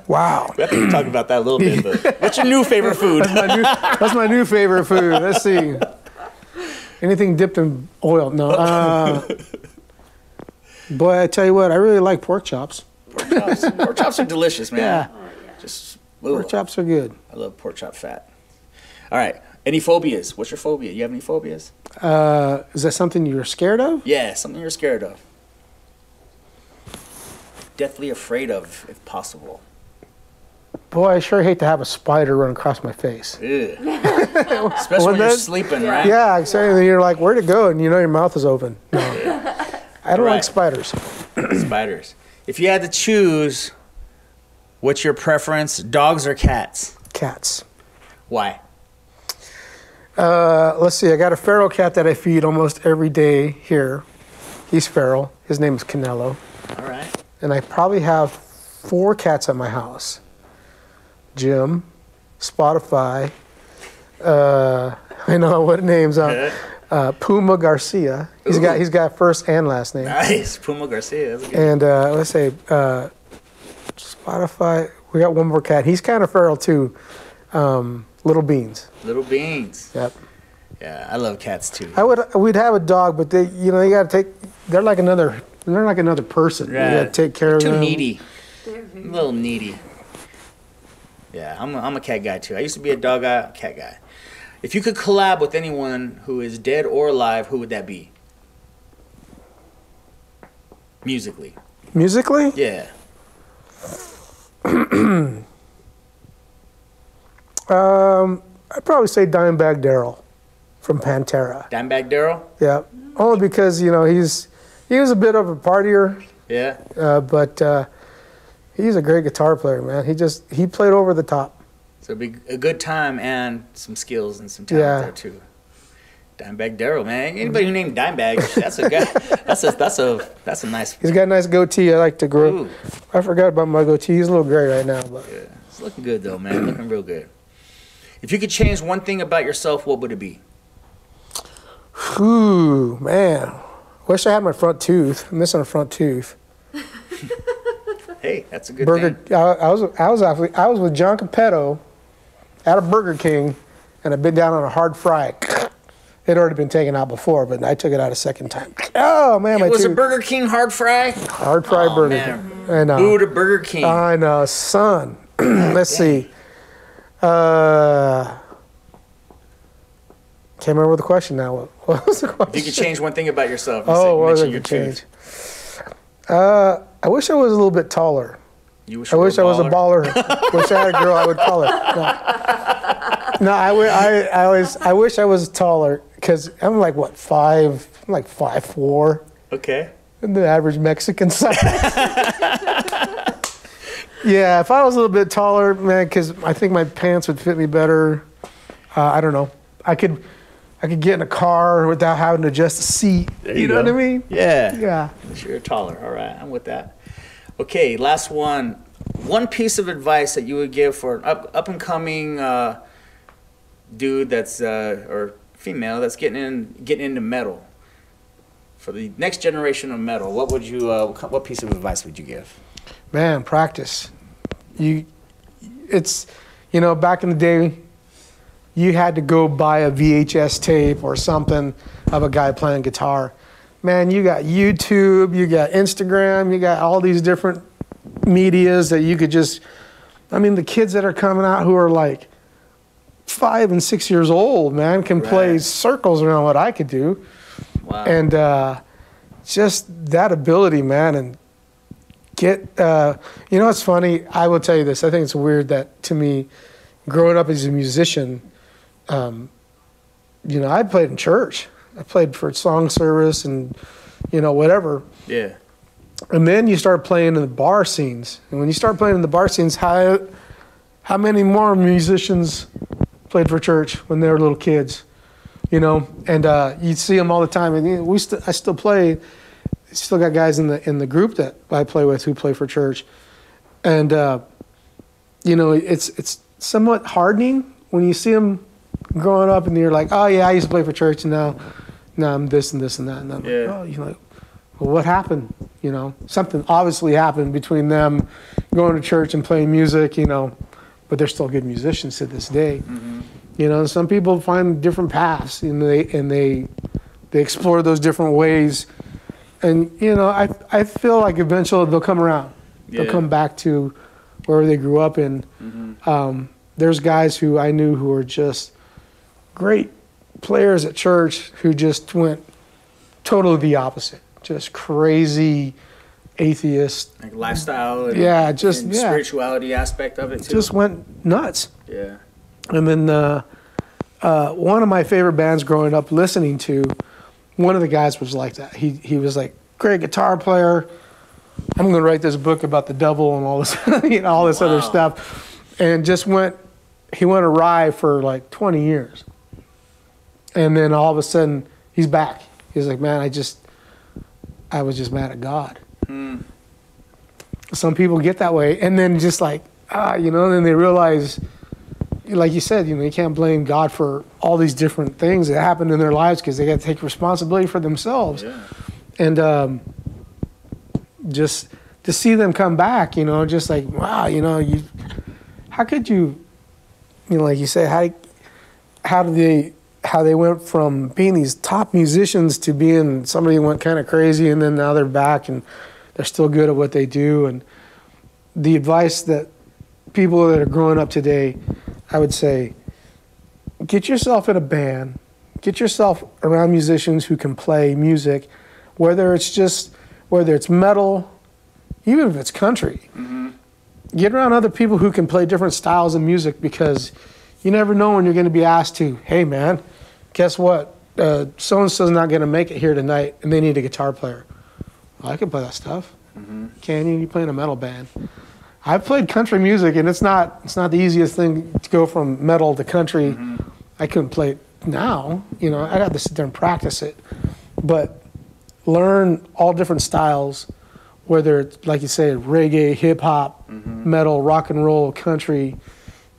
Wow. We have to talk about that a little bit. But what's your new favorite food? That's my new favorite food. Let's see. Anything dipped in oil? No. Boy, I tell you what, I really like pork chops. Pork chops are delicious, man. Yeah. Just Pork chops are good. I love pork chop fat. All right. Any phobias? What's your phobia? You have any phobias? Is that something you're scared of? Yeah, something you're scared of. Deathly afraid of, if possible. Boy, I sure hate to have a spider run across my face. Ew. Especially when you're sleeping, right? Yeah, exactly. You're like, where'd it go? And you know your mouth is open. No. I don't Right. like spiders. Spiders. If you had to choose, what's your preference, dogs or cats? Cats. Why? Let's see. I got a feral cat that I feed almost every day here. He's feral. His name is Canelo. All right. And I probably have 4 cats at my house. Jim, Spotify, I know what names are. Puma Garcia. He's got first and last name. Nice. Puma Garcia. That's good. And let's say Spotify. We got one more cat. He's kind of feral too. Little Beans. Little Beans. Yep. Yeah, I love cats too. We'd have a dog, but they got to take. They're like another person. Right. You got to take care of Too them. needy. A little needy. Yeah, I'm a cat guy too. I used to be a dog guy, cat guy. If you could collab with anyone who is dead or alive, who would that be? Musically. Musically? Yeah. I'd probably say Dimebag Darrell from Pantera. Dimebag Darrell? Yeah, only because he was a bit of a partier, Yeah. but he's a great guitar player, man. He played over the top. So it'd be a good time and some skills and some talent Yeah. there too. Dimebag Darrell, man. Anybody who named Dimebag, that's a guy. That's a nice. He's got a nice goatee. I like to grow. Ooh. I forgot about my goatee. He's a little gray right now, but Yeah, it's looking good though, man. Looking real good. If you could change one thing about yourself, what would it be? whew, man. Wish I had my front tooth. I'm missing a front tooth. Hey, that's a good Burger. thing. I was with John Capetto at a Burger King, and I'd been down on a hard fry. It had already been taken out before, but I took it out a second time. Oh man, my It was a tooth. Burger King hard fry. Hard fry Oh, Burger man. King. I know. Boo to Burger King. I know, son. Let's see. Can't remember the question now. What was the question? If you could change one thing about yourself, Oh, what was mention it your to tooth. change? I wish I was a little bit taller. You wish I you were wish I was a baller. Wish I had a girl I would call her. No, I wish I was taller because I'm like what 5? I'm like 5'4", Okay. and the average Mexican size. Yeah, if I was a little bit taller, man, because I think my pants would fit me better. I don't know. I could get in a car without having to adjust the seat. There You know go. what I mean? Yeah. Yeah. You're taller. All right, I'm with that. Okay, last one. One piece of advice that you would give for an up and coming dude that's or female that's getting into metal, for the next generation of metal. What would you? What piece of advice would you give? Man, practice. It's back in the day, you had to go buy a VHS tape or something of a guy playing guitar. Man, you got YouTube, you got Instagram, you got all these different medias that you could just. I mean, the kids that are coming out who are like 5 and 6 years old, man, can play Right. circles around what I could do. Wow. And just that ability, man, and get, it's funny, I will tell you this, I think it's weird that, to me, growing up as a musician, I played in church. I played for song service and, whatever. Yeah. And then you start playing in the bar scenes. And when you start playing in the bar scenes, how many more musicians played for church when they were little kids? you know. And you see them all the time. And I still play. Still got guys in the group that I play with who play for church, and you know, it's somewhat hardening when you see them growing up, and you're like, oh yeah, I used to play for church, and now I'm this and this and that, and I'm like, oh, you're like, well, what happened? You know, something obviously happened between them going to church and playing music, you know, but they're still good musicians to this day. Mm-hmm. You know, some people find different paths, and they explore those different ways. And, you know, I feel like eventually they'll come around. Yeah. They'll come back to where they grew up in. Mm-hmm. There's guys who I knew who were just great players at church who just went totally the opposite. Just crazy atheist. Like lifestyle and, and spirituality aspect of it too. Just went nuts. Yeah. And then one of my favorite bands growing up listening to, one of the guys was like that. He was like, great guitar player. I'm going to write this book about the devil and all this, you know, all this other stuff. And he went awry for like 20 years. And then all of a sudden, he's back. He's like, man, I was just mad at God. Some people get that way. And then just like, you know, then they realize, like you said, you know, you can't blame God for all these different things that happened in their lives because they got to take responsibility for themselves. Yeah. And just to see them come back, you know, just like, wow, you know, how could you know, like you say, how they went from being these top musicians to being somebody who went kind of crazy, and then now they're back and they're still good at what they do. And the advice that people that are growing up today, I would say, get yourself in a band, get yourself around musicians who can play music, whether it's metal, even if it's country. Mm-hmm. Get around other people who can play different styles of music, because you never know when you're going to be asked to, hey man, guess what? So-and-so's not going to make it here tonight, and they need a guitar player. Well, I can play that stuff. Mm-hmm. Can you? You play in a metal band. I've played country music, and it's not the easiest thing to go from metal to country. Mm-hmm. I couldn't play it now. You know, I'd have to sit there and practice it. But learn all different styles, whether it's, like you say, reggae, hip-hop, mm-hmm. metal, rock and roll, country,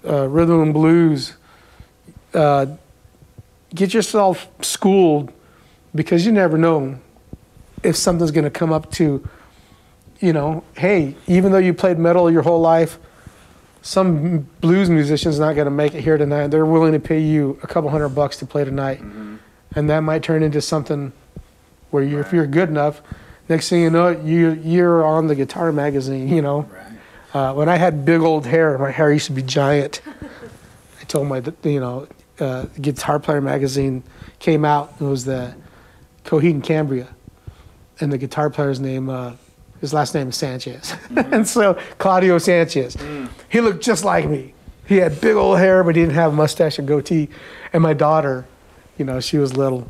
rhythm and blues. Get yourself schooled, because you never know if something's going to come up to, you know, hey, even though you played metal your whole life, some blues musician's not going to make it here tonight. They're willing to pay you a couple $100 to play tonight. Mm-hmm. And that might turn into something where if you're good enough, next thing you know, you're on the Guitar magazine, you know. Right. When I had big old hair, my hair used to be giant. I told Guitar Player magazine came out. It was the Coheed and Cambria. And the guitar player's name, his last name is Sanchez. Mm-hmm. And so, Claudio Sanchez. Mm. He looked just like me. He had big old hair, but he didn't have a mustache and goatee. And my daughter, you know, she was little.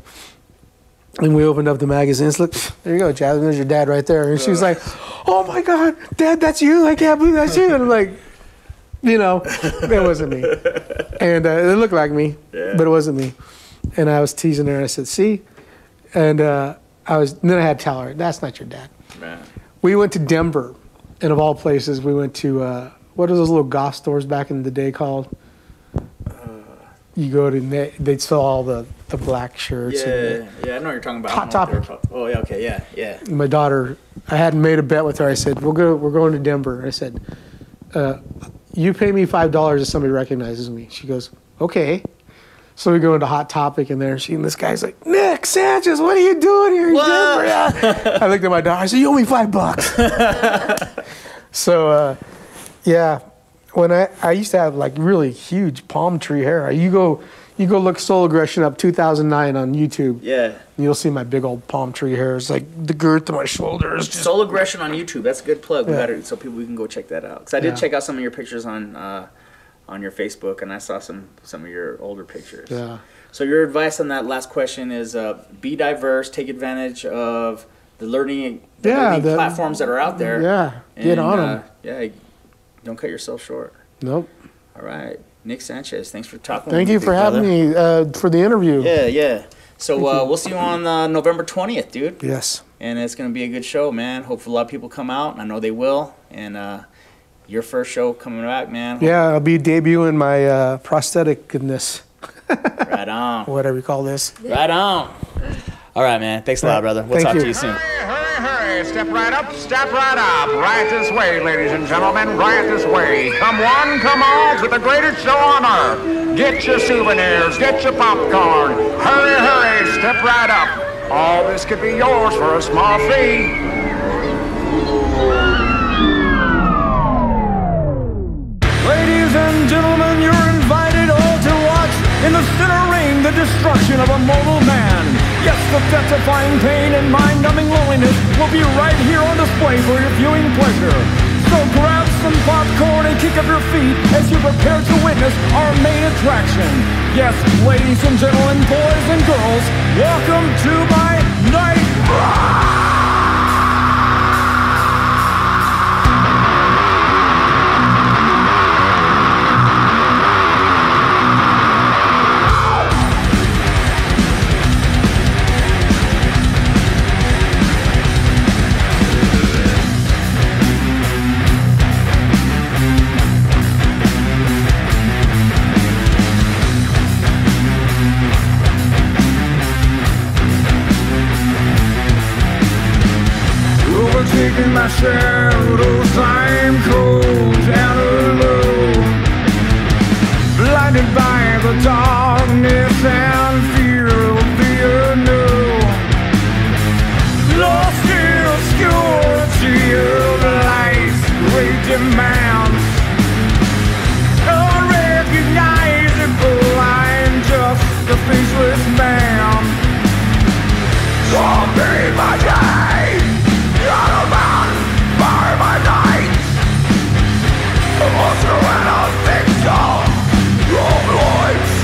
And we opened up the magazines. Look, there you go, Jasmine. There's your dad right there. And she was like, oh my God, Dad, that's you? I can't believe that's you. And I'm like, you know, it wasn't me. And it looked like me, but it wasn't me. And I was teasing her, and I said, see? And then I had to tell her, that's not your dad. Man. We went to Denver, and of all places, we went to, what are those little goth stores back in the day called? You go to, they'd sell all the black shirts. Yeah, I know what you're talking about. Hot Topic. Oh, yeah, okay, yeah. My daughter, I hadn't made a bet with her. I said, we're going to Denver. I said, you pay me $5 if somebody recognizes me. She goes, okay. So we go into Hot Topic, and this guy's like, Nick Sanchez, what are you doing here in Denver? Yeah. I looked at my daughter. I said, you owe me $5. So, yeah. When I used to have like really huge palm tree hair. You go look Soul Aggression up 2009 on YouTube. Yeah. And you'll see my big old palm tree hair. It's like the girth of my shoulders. Soul Aggression on YouTube. That's a good plug. Yeah. So we can go check that out. Because I did check out some of your pictures on your Facebook, and I saw some of your older pictures. Yeah. So your advice on that last question is be diverse, take advantage of the learning platforms that are out there. Yeah. Get on them. Yeah. Don't cut yourself short. Nope. All right. Nick Sanchez, thanks for talking Thank with me. you for having me for the interview. Yeah. So we'll see you on November 20th, dude. Yes. And it's going to be a good show, man. Hopefully a lot of people come out. I know they will. And your first show coming back, man. Yeah, I'll be debuting my prosthetic goodness. Right on. Whatever you call this. Right on. All right, man. Thanks a lot, brother. We'll talk to you soon. Hurry, step right up, step right up. Right this way, ladies and gentlemen, right this way. Come one, come all to the greatest show on earth. Get your souvenirs, get your popcorn. Hurry, step right up. All this could be yours for a small fee. Ladies and gentlemen, you're invited all to watch in the center ring the destruction of a mortal man. Yes, the death-defying pain and mind-numbing loneliness will be right here on display for your viewing pleasure. So grab some popcorn and kick up your feet as you prepare to witness our main attraction. Yes, ladies and gentlemen, boys and girls, welcome to my night ride! Overtaking my shadows, I'm cold and alone, blinded by the darkness and fear of the unknown, lost in obscurity of life's great demands, unrecognizable, I'm just a faceless man. Zombie my day, not a man by my night. A monster and a victim of life's